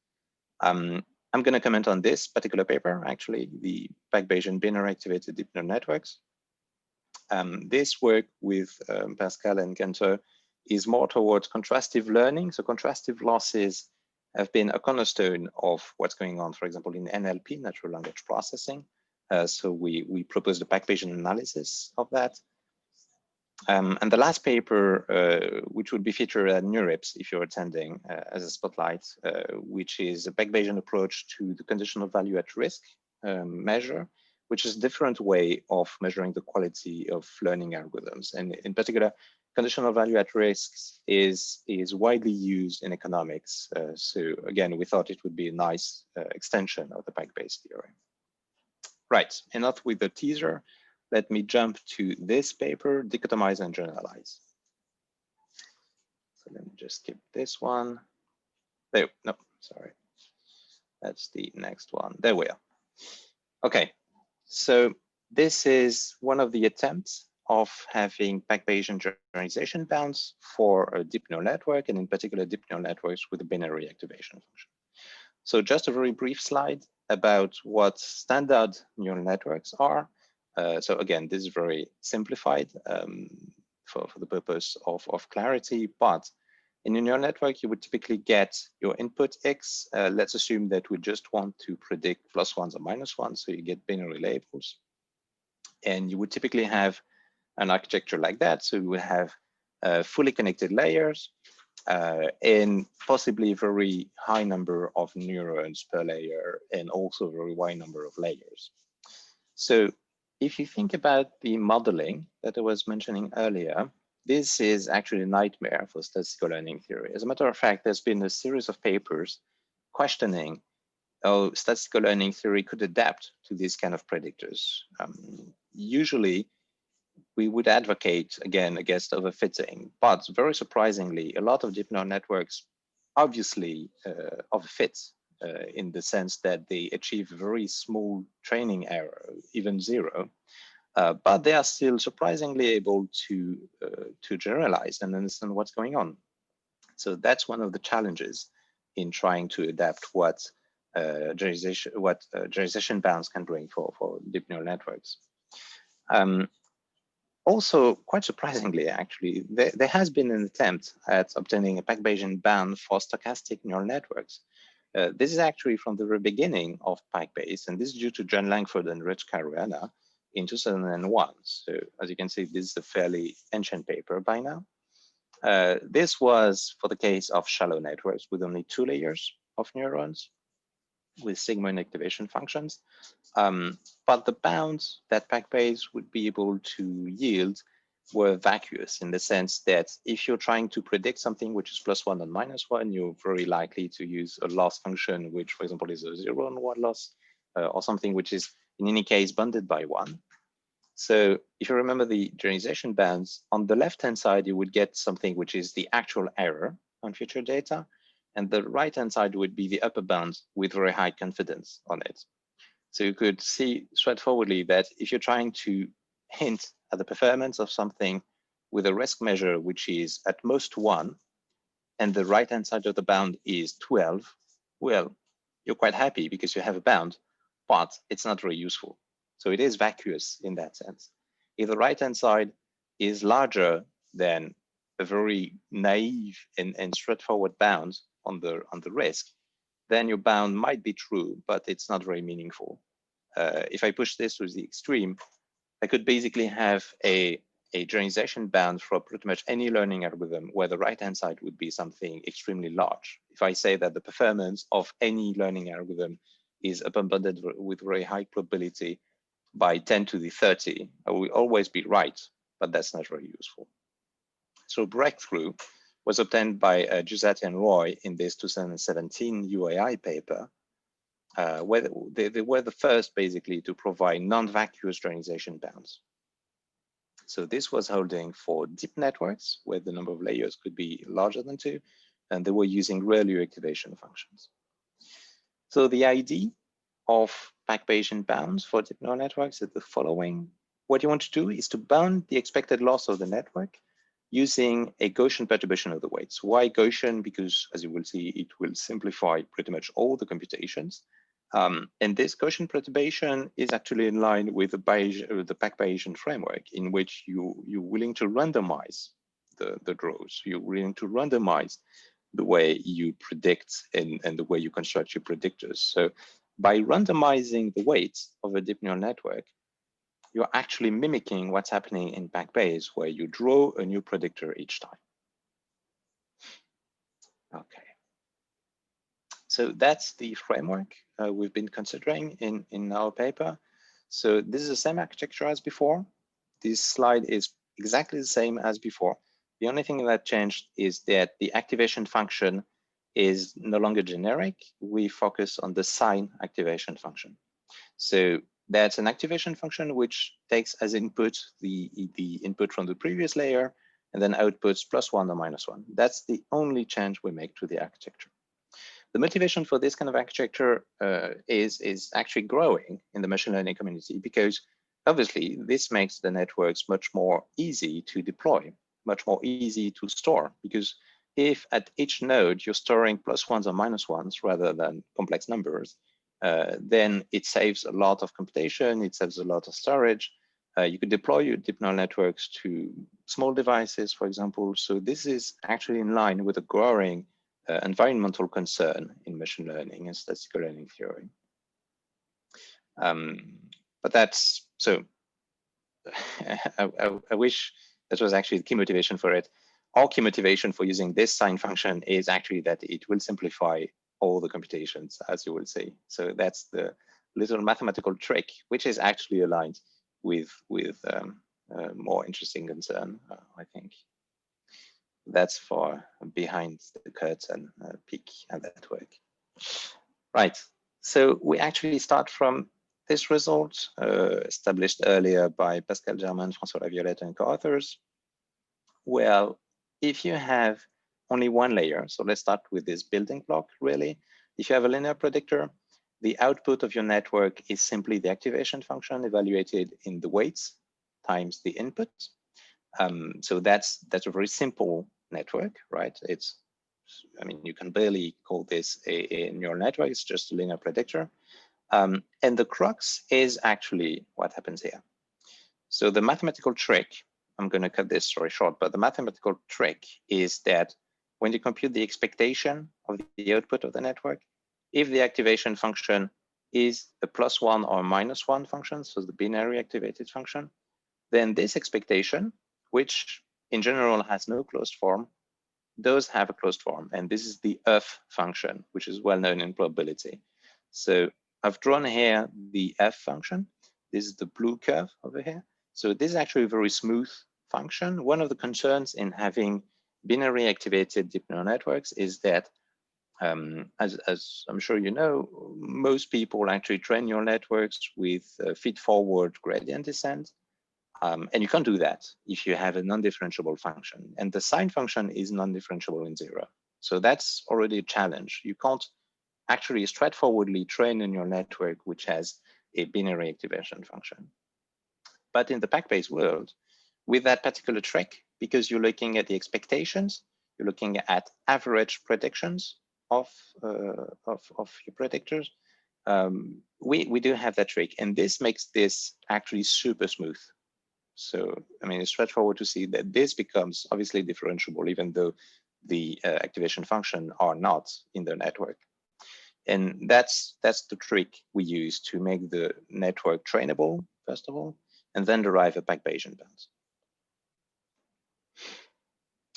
B: I'm going to comment on this particular paper, actually, the PAC-Bayesian binary activated deep neural networks. This work with Pascal and Gunther is more towards contrastive learning. So contrastive losses have been a cornerstone of what's going on, for example, in NLP, natural language processing. So we propose the PAC-Bayesian analysis of that. And the last paper, which would be featured at NeurIPS if you're attending as a spotlight, which is a PAC-Bayesian approach to the conditional value at risk measure, which is a different way of measuring the quality of learning algorithms. And in particular, conditional value at risk is widely used in economics. So again, we thought it would be a nice extension of the PAC-Bayes theory. Right, enough with the teaser. Let me jump to this paper, dichotomize and generalize. So let me just skip this one. There, no, sorry. That's the next one. There we are. Okay, so this is one of the attempts of having PAC-Bayesian generalization bounds for a deep neural network, and in particular deep neural networks with a binary activation function. So just a very brief slide about what standard neural networks are. So again, this is very simplified for the purpose of clarity, but in a neural network, you would typically get your input X. Let's assume that we just want to predict +1s or -1s, so you get binary labels. And you would typically have an architecture like that. So you would have fully connected layers and possibly a very high number of neurons per layer, and also a very wide number of layers. So if you think about the modeling that I was mentioning earlier, this is actually a nightmare for statistical learning theory. As a matter of fact, there's been a series of papers questioning how statistical learning theory could adapt to these kind of predictors. Usually, we would advocate, again, against overfitting, but very surprisingly, a lot of deep neural networks obviously overfit in the sense that they achieve very small training error, even zero, but they are still surprisingly able to generalize and understand what's going on. So that's one of the challenges in trying to adapt what generalization bounds can bring for deep neural networks. Also, quite surprisingly, actually, there has been an attempt at obtaining a PAC-Bayesian bound for stochastic neural networks. This is actually from the very beginning of PAC-Bayes, and this is due to John Langford and Rich Caruana in 2001. So as you can see, this is a fairly ancient paper by now. This was for the case of shallow networks with only 2 layers of neurons with sigma inactivation functions. But the bounds that PAC-Bayes would be able to yield were vacuous in the sense that if you're trying to predict something which is +1 and -1, you're very likely to use a loss function, which, for example, is a 0 and 1 loss, or something which is in any case bounded by 1. So if you remember the generalization bands, on the left-hand side, you would get something which is the actual error on future data, and the right-hand side would be the upper bound with very high confidence on it. So you could see straightforwardly that if you're trying to hint at the performance of something with a risk measure which is at most 1, and the right-hand side of the bound is 12, well, you're quite happy because you have a bound, but it's not very useful. So it is vacuous in that sense. If the right-hand side is larger than a very naive and straightforward bound on the risk, then your bound might be true, but it's not very meaningful. If I push this to the extreme, I could basically have a generalization bound for pretty much any learning algorithm where the right-hand side would be something extremely large. If I say that the performance of any learning algorithm is bounded with very high probability by 10 to the 30, I will always be right, but that's not very useful. So breakthrough was obtained by Giuseppe and Roy in this 2017 UAI paper, where they were the first basically to provide non-vacuous generalization bounds. So this was holding for deep networks where the number of layers could be larger than 2, and they were using ReLU activation functions. So the idea of PAC-Bayesian bounds for deep neural networks is the following. What you want to do is to bound the expected loss of the network using a Gaussian perturbation of the weights. Why Gaussian? Because as you will see, it will simplify pretty much all the computations. And this Gaussian perturbation is actually in line with the PAC-Bayesian framework, in which you're willing to randomize the draws. You're willing to randomize the way you predict and the way you construct your predictors. So by randomizing the weights of a deep neural network, you're actually mimicking what's happening in PAC-Bayes, where you draw a new predictor each time. Okay. So that's the framework we've been considering in our paper. So this is the same architecture as before. This slide is exactly the same as before. The only thing that changed is that the activation function is no longer generic. We focus on the sign activation function. So that's an activation function which takes as input the input from the previous layer and then outputs +1 or -1. That's the only change we make to the architecture. The motivation for this kind of architecture is actually growing in the machine learning community, because obviously this makes the networks much more easy to deploy, much more easy to store, because if at each node you're storing +1s or -1s rather than complex numbers, then it saves a lot of computation, it saves a lot of storage. You could deploy your deep neural networks to small devices, for example. So this is actually in line with a growing environmental concern in machine learning and statistical learning theory. But that's, so I wish that was actually the key motivation for it. Our key motivation for using this sign function is actually that it will simplify all the computations, as you will see. So that's the little mathematical trick, which is actually aligned with more interesting concern, I think. That's for behind the curtain peek at that work. Right, so we actually start from this result established earlier by Pascal Germain, François Laviolette, and co-authors. Well, if you have only one layer, so let's start with this building block really. If you have a linear predictor, the output of your network is simply the activation function evaluated in the weights times the input. So that's a very simple network, right? I mean, you can barely call this a neural network. It's just a linear predictor. And the crux is actually what happens here. So the mathematical trick, I'm going to cut this story short, but the mathematical trick is that when you compute the expectation of the output of the network, if the activation function is a +1 or -1 function, so the binary activated function, then this expectation, which in general has no closed form, does have a closed form. And this is the F function, which is well known in probability. So I've drawn here the F function. This is the blue curve over here. So this is actually a very smooth function. One of the concerns in having binary activated deep neural networks is that, as I'm sure you know, most people actually train neural networks with feed-forward gradient descent. And you can't do that if you have a non-differentiable function. And the sine function is non-differentiable in 0. So that's already a challenge. You can't actually straightforwardly train a neural network which has a binary activation function. But in the PAC-Bayes world, with that particular trick, because you're looking at the expectations, you're looking at average predictions of your predictors, we do have that trick. And this makes this actually super smooth. So, I mean, it's straightforward to see that this becomes obviously differentiable, even though the activation function are not in the network. And that's the trick we use to make the network trainable, first of all, and then derive a PAC-Bayesian bounds.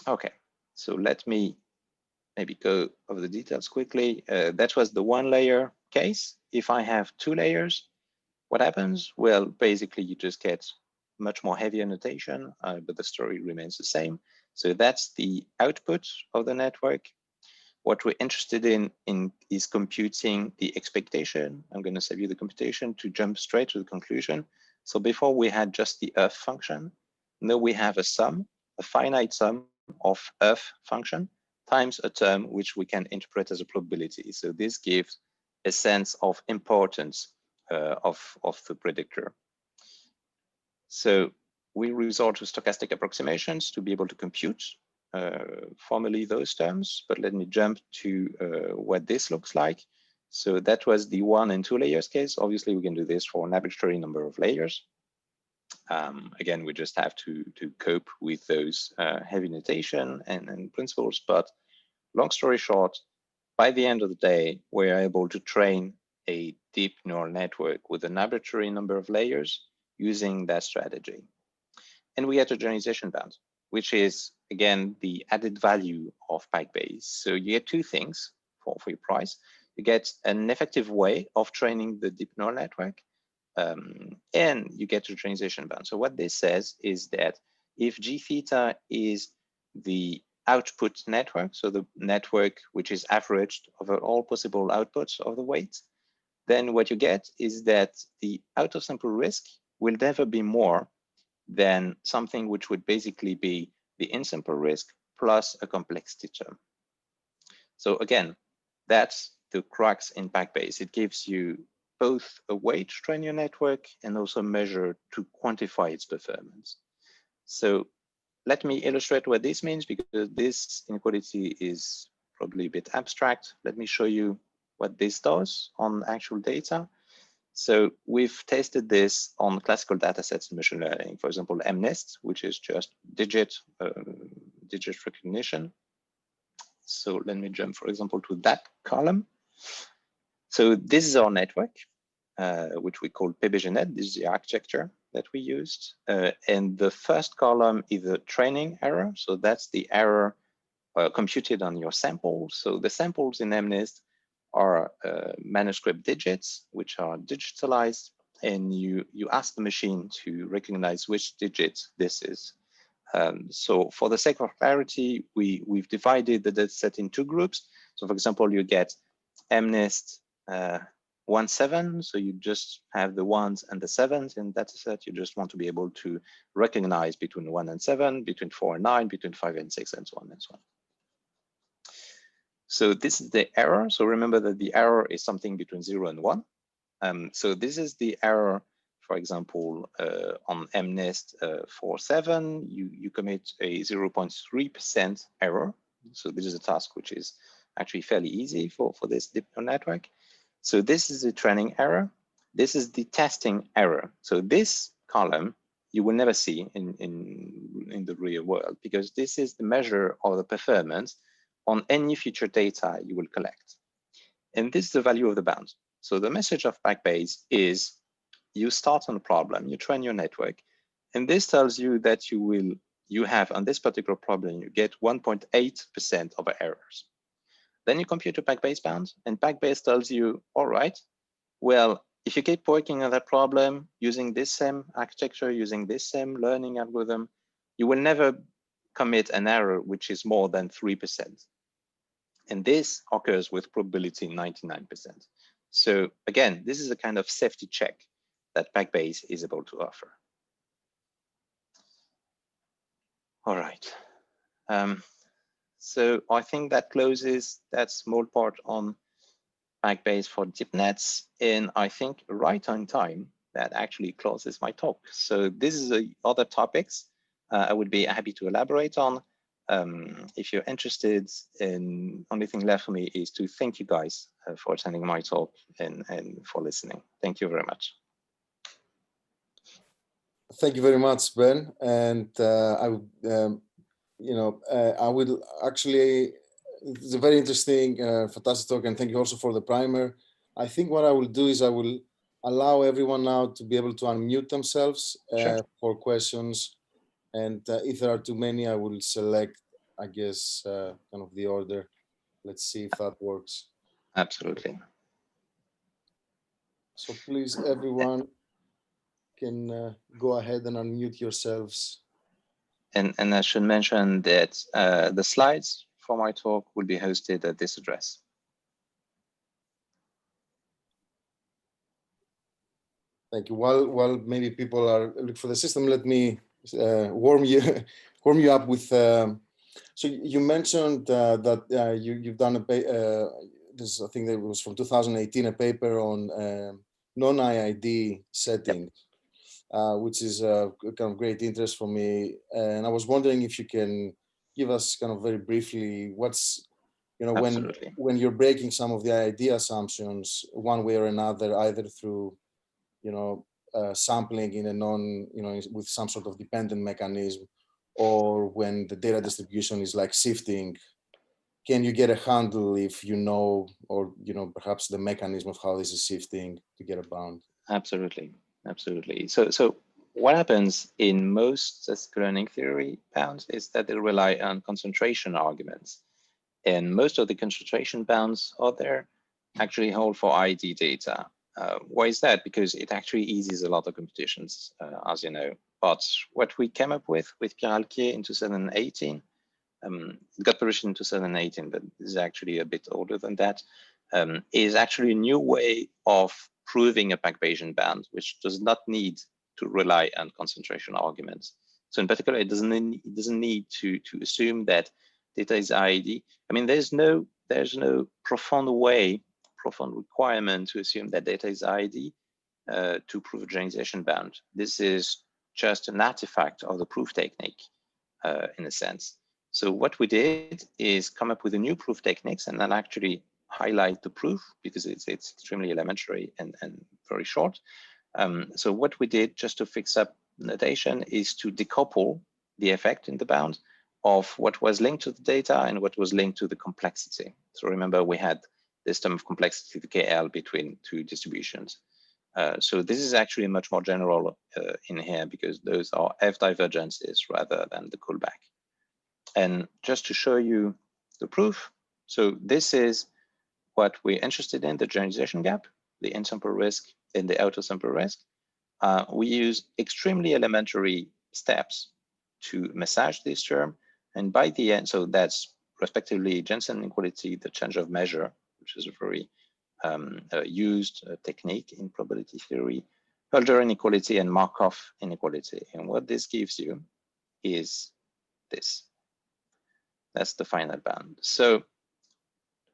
B: Okay, so let me maybe go over the details quickly. That was the 1-layer case. If I have 2 layers, what happens? Well, basically, you just get much more heavier notation, but the story remains the same. So that's the output of the network. What we're interested in is computing the expectation. I'm going to save you the computation to jump straight to the conclusion. So before we had just the F function. Now we have a sum, a finite sum of F function times a term which we can interpret as a probability. So this gives a sense of importance of the predictor. So we resort to stochastic approximations to be able to compute formally those terms, but let me jump to what this looks like. So that was the 1 and 2 layers case. Obviously, we can do this for an arbitrary number of layers. Again, we just have to cope with those heavy notation and principles. But long story short, by the end of the day, we're able to train a deep neural network with an arbitrary number of layers using that strategy. And we get a generalization bound, which is, again, the added value of PAC-Bayes. So you get 2 things for your price. You get an effective way of training the deep neural network, and you get a generalization bound. So what this says is that if G theta is the output network, so the network which is averaged over all possible outputs of the weight, then what you get is that the out of sample risk will never be more than something which would basically be the in sample risk plus a complexity term. So again, that's the crux in PAC-Bayes. It gives you both a way to train your network and also a measure to quantify its performance. So let me illustrate what this means, because this inequality is probably a bit abstract. Let me show you what this does on actual data. So we've tested this on classical data sets in machine learning, for example, MNIST, which is just digit recognition. So let me jump, for example, to that column. So this is our network, which we call PAC-Bayesian. This is the architecture that we used. And the first column is the training error. So that's the error computed on your samples. So the samples in MNIST are manuscript digits, which are digitalized, and you ask the machine to recognize which digit this is. So for the sake of clarity, we've divided the data set in 2 groups. So for example, you get MNIST 1-7, so you just have the 1s and the 7s in data set. You just want to be able to recognize between 1 and 7, between 4 and 9, between 5 and 6, and so on and so on. So this is the error. So remember that the error is something between 0 and 1. So this is the error, for example, on MNIST 47, you commit a 0.3% error. So this is a task which is actually fairly easy for this deep neural network. So this is the training error. This is the testing error. So this column you will never see in the real world, because this is the measure of the performance on any future data you will collect. And this is the value of the bound. So the message of PAC-Bayes is you start on a problem, you train your network, and this tells you that you have on this particular problem, you get 1.8% of errors. Then you compute a PAC-Bayes bound, and PAC-Bayes tells you, all right, well, if you keep working on that problem using this same architecture, using this same learning algorithm, you will never commit an error which is more than 3%. And this occurs with probability 99%. So again, this is a kind of safety check that PAC-Bayes is able to offer. All right. So I think that closes that small part on PAC-Bayes for deep nets, and I think right on time that actually closes my talk. So this is other topics I would be happy to elaborate on. If you're interested, in only thing left for me is to thank you guys for attending my talk and for listening. Thank you very much.
A: Thank you very much, Ben. And I would actually, it's a very interesting, fantastic talk, and thank you also for the primer. I think what I will do is I will allow everyone now to be able to unmute themselves
B: Sure.
A: for questions. And if there are too many, I will select, I guess, kind of the order. Let's see if that works.
B: Absolutely.
A: So please, everyone can go ahead and unmute yourselves.
B: And I should mention that the slides for my talk will be hosted at this address.
A: Thank you. While maybe people are looking for the system, let me warm you up with. So you mentioned that you've done this. I think that was from 2018, a paper on non-IID settings, which is kind of great interest for me. And I was wondering if you can give us kind of very briefly what's,
B: Absolutely.
A: when you're breaking some of the IID assumptions one way or another, either through sampling in a with some sort of dependent mechanism, or when the data distribution is like shifting, can you get a handle if or perhaps the mechanism of how this is shifting to get a bound?
B: Absolutely, absolutely. So what happens in most statistical learning theory bounds is that they rely on concentration arguments, and most of the concentration bounds out there actually hold for ID data. Why is that? Because it actually eases a lot of computations, as you know. But what we came up with Piralquier in 2018, it got published in 2018, but this is actually a bit older than that, is actually a new way of proving a PAC-Bayesian bound, which does not need to rely on concentration arguments. So in particular, it doesn't need to assume that data is ID. I mean, there's no profound requirement to assume that data is ID to prove a generalization bound. This is just an artifact of the proof technique, in a sense. So what we did is come up with a new proof techniques and then actually highlight the proof because it's extremely elementary and very short. So what we did, just to fix up notation, is to decouple the effect in the bound of what was linked to the data and what was linked to the complexity. So remember, we had this term of complexity, the KL, between two distributions. So this is actually much more general in here because those are F divergences rather than the callback. And just to show you the proof, so this is what we're interested in, the generalization gap, the in-sample risk, and the out-of-sample risk. We use extremely elementary steps to massage this term. And by the end, so that's respectively Jensen inequality, the change of measure, which is a very used technique in probability theory, Hölder inequality, and Markov inequality. And what this gives you is this. That's the final bound. So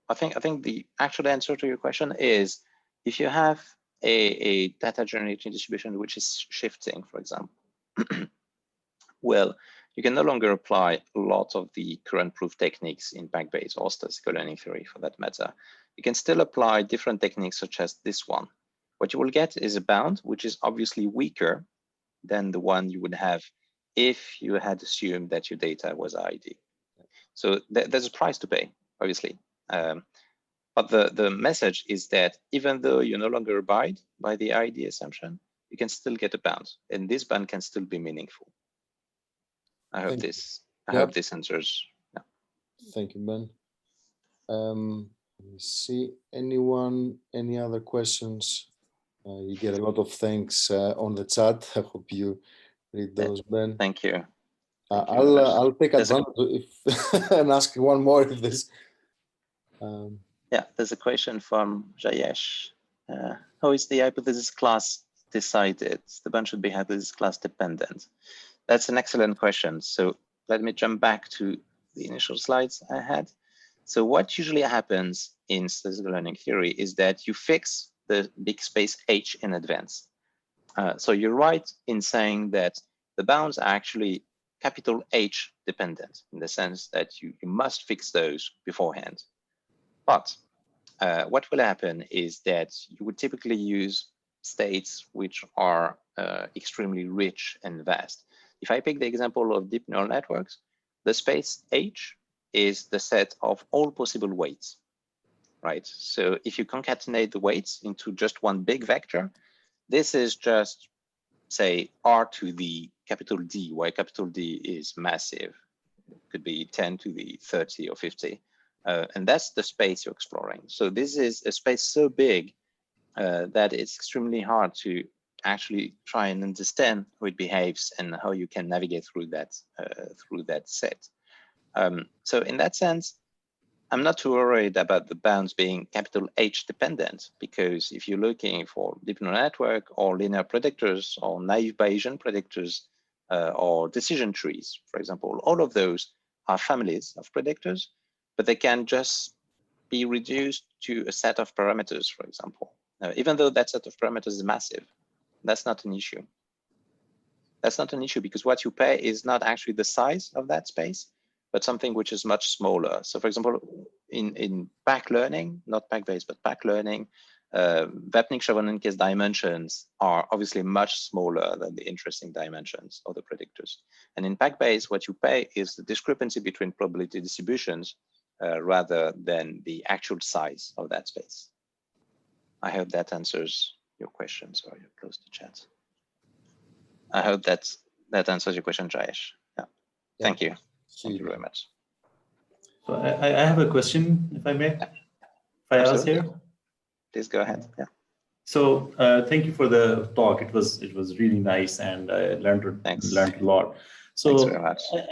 B: I think the actual answer to your question is if you have a data generating distribution which is shifting, for example, well, you can no longer apply a lot of the current proof techniques in PAC-Bayes or statistical learning theory for that matter. You can still apply different techniques such as this one. What you will get is a bound which is obviously weaker than the one you would have if you had assumed that your data was ID. So there's a price to pay, obviously. But the message is that even though you no longer abide by the ID assumption, you can still get a bound, and this bound can still be meaningful. I hope this answers. Yeah.
A: Thank you, Ben. Let me see, any other questions? You get a lot of thanks on the chat. I hope you read those, Ben.
B: Thank you.
A: I'll take advantage and ask one more if there's.
B: Yeah, there's a question from Jayesh. How is the hypothesis class decided? The bunch should be hypothesis class dependent. That's an excellent question. So let me jump back to the initial slides I had. So what usually happens in statistical learning theory is that you fix the big space H in advance. So you're right in saying that the bounds are actually capital H dependent in the sense that you must fix those beforehand. But what will happen is that you would typically use states which are extremely rich and vast. If I pick the example of deep neural networks, the space H is the set of all possible weights, right? So if you concatenate the weights into just one big vector, this is just, say, R to the capital D, where capital D is massive. It could be 10 to the 30 or 50. And that's the space you're exploring. So this is a space so big that it's extremely hard to actually try and understand how it behaves and how you can navigate through that set. So in that sense, I'm not too worried about the bounds being capital H dependent, because if you're looking for deep neural network or linear predictors or naive Bayesian predictors or decision trees, for example, all of those are families of predictors, but they can just be reduced to a set of parameters, for example. Even though that set of parameters is massive, that's not an issue. That's not an issue because what you pay is not actually the size of that space, but something which is much smaller. So for example, in PAC learning, not PAC-Bayes, but PAC learning, Vapnik-Chavoninski's dimensions are obviously much smaller than the interesting dimensions of the predictors. And in PAC-Bayes, what you pay is the discrepancy between probability distributions rather than the actual size of that space. I hope that answers your question. Sorry, I closed the chat. I hope that answers your question, Jayesh. Yeah. Thank you. Thank you very much.
C: So I have a question, if I may. If I ask here.
B: Please go ahead. Yeah.
C: So thank you for the talk. It was really nice, and I learned a lot. So
B: thanks very much.
C: I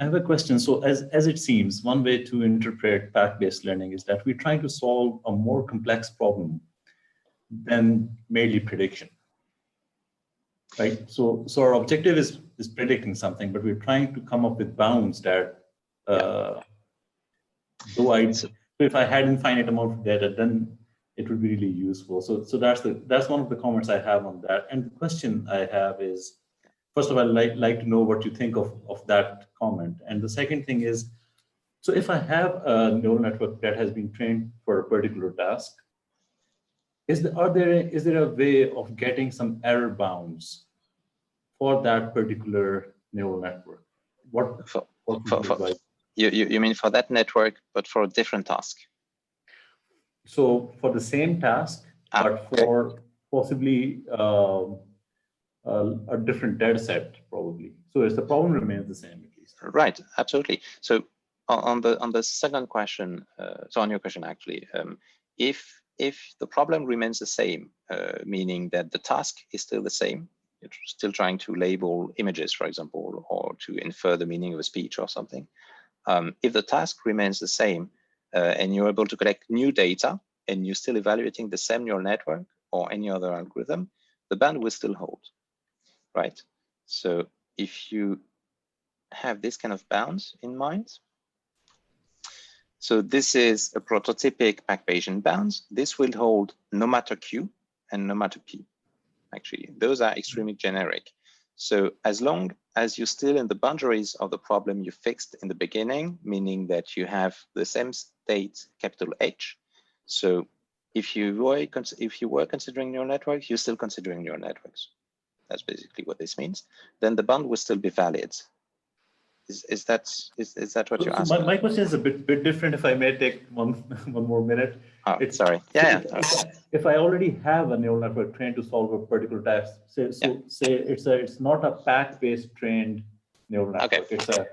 C: have a question. So as it seems, one way to interpret PAC-based learning is that we're trying to solve a more complex problem than merely prediction, right? So our objective is predicting something, but we're trying to come up with bounds that, so if I had infinite amount of data, then it would be really useful. So that's one of the comments I have on that. And the question I have is, first of all, I'd like to know what you think of that comment. And the second thing is, so if I have a neural network that has been trained for a particular task, is there a way of getting some error bounds for that particular neural network?
B: You mean for that network, but for a different task?
C: So for the same task, but for possibly a different data set, probably. So the problem remains the same, at least.
B: Right, absolutely. So on the second question, so on your question actually, if the problem remains the same, meaning that the task is still the same, you're still trying to label images, for example, or to infer the meaning of a speech or something. If the task remains the same and you're able to collect new data and you're still evaluating the same neural network or any other algorithm, the band will still hold, right? So if you have this kind of bounds in mind, So this is a prototypic PAC-Bayesian bound. This will hold no matter Q and no matter P. Actually, those are extremely generic. So as long as you're still in the boundaries of the problem you fixed in the beginning, meaning that you have the same state, capital H. So if you were considering neural networks, you're still considering neural networks. That's basically what this means. Then the bound will still be valid. Is that what you're asking?
C: My question is a bit different. If I may take one more minute.
B: Oh, sorry. Yeah.
C: If I already have a neural network trained to solve a particular task, say it's not a PAC-based trained neural network.
B: Okay.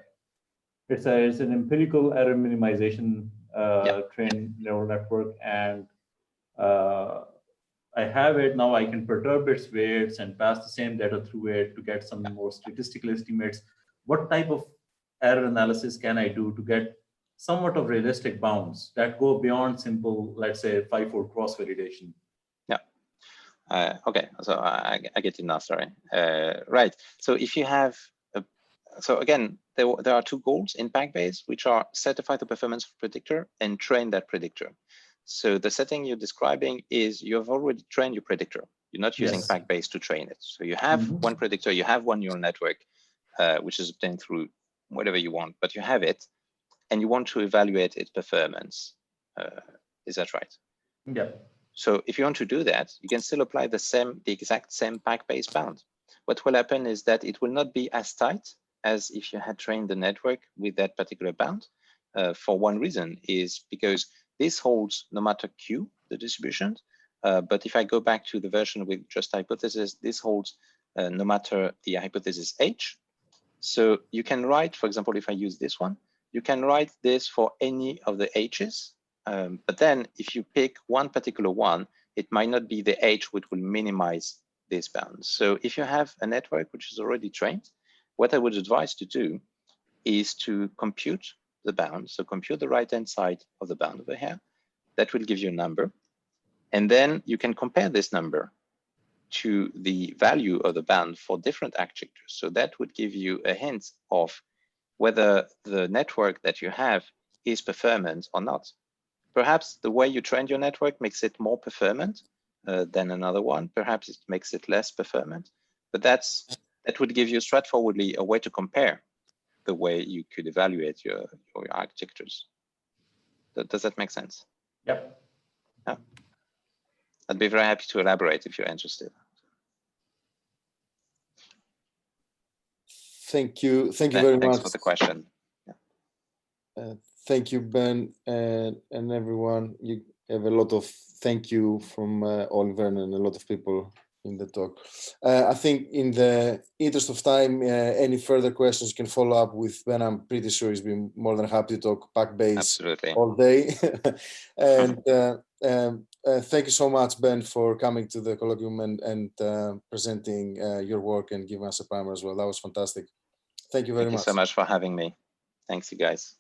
C: It's an empirical error minimization trained neural network, and I have it now. I can perturb its weights and pass the same data through it to get some more statistical estimates. What type of error analysis can I do to get somewhat of realistic bounds that go beyond simple, let's say, 5-fold cross validation?
B: Yeah. Okay. So I get it now. Sorry. Right. So if you have, so again, there are two goals in PAC-Bayes, which are certify the performance predictor and train that predictor. So the setting you're describing is you have already trained your predictor. You're not using PAC-Bayes to train it. So you have one predictor, you have one neural network, which is obtained through whatever you want, but you have it, and you want to evaluate its performance. Is that right?
C: Yeah.
B: So if you want to do that, you can still apply the exact same PAC-Bayes bound. What will happen is that it will not be as tight as if you had trained the network with that particular bound. For one reason is because this holds no matter Q, the distribution. But if I go back to the version with just hypothesis, this holds no matter the hypothesis H. So you can write, for example, if I use this one, you can write this for any of the H's. But then if you pick one particular one, it might not be the H which will minimize this bound. So if you have a network which is already trained, what I would advise to do is to compute the bound. So compute the right-hand side of the bound over here. That will give you a number. And then you can compare this number to the value of the bound for different actuators. So that would give you a hint of whether the network that you have is performant or not. Perhaps the way you trained your network makes it more performant than another one. Perhaps it makes it less performant. But that would give you straightforwardly a way to compare the way you could evaluate your architectures. Does that make sense?
C: Yep.
B: Yeah. I'd be very happy to elaborate if you're interested.
A: Thank you very much.
B: Thanks for the question.
A: Yeah. Thank you, Ben, and everyone. You have a lot of thank you from Oliver and a lot of people in the talk. I think in the interest of time, any further questions you can follow up with Ben. I'm pretty sure he's been more than happy to talk PAC-Bayes all day. And thank you so much, Ben, for coming to the colloquium and presenting your work and giving us a primer as well. That was fantastic. Thank you very much.
B: Thank you so much for having me. Thanks, you guys.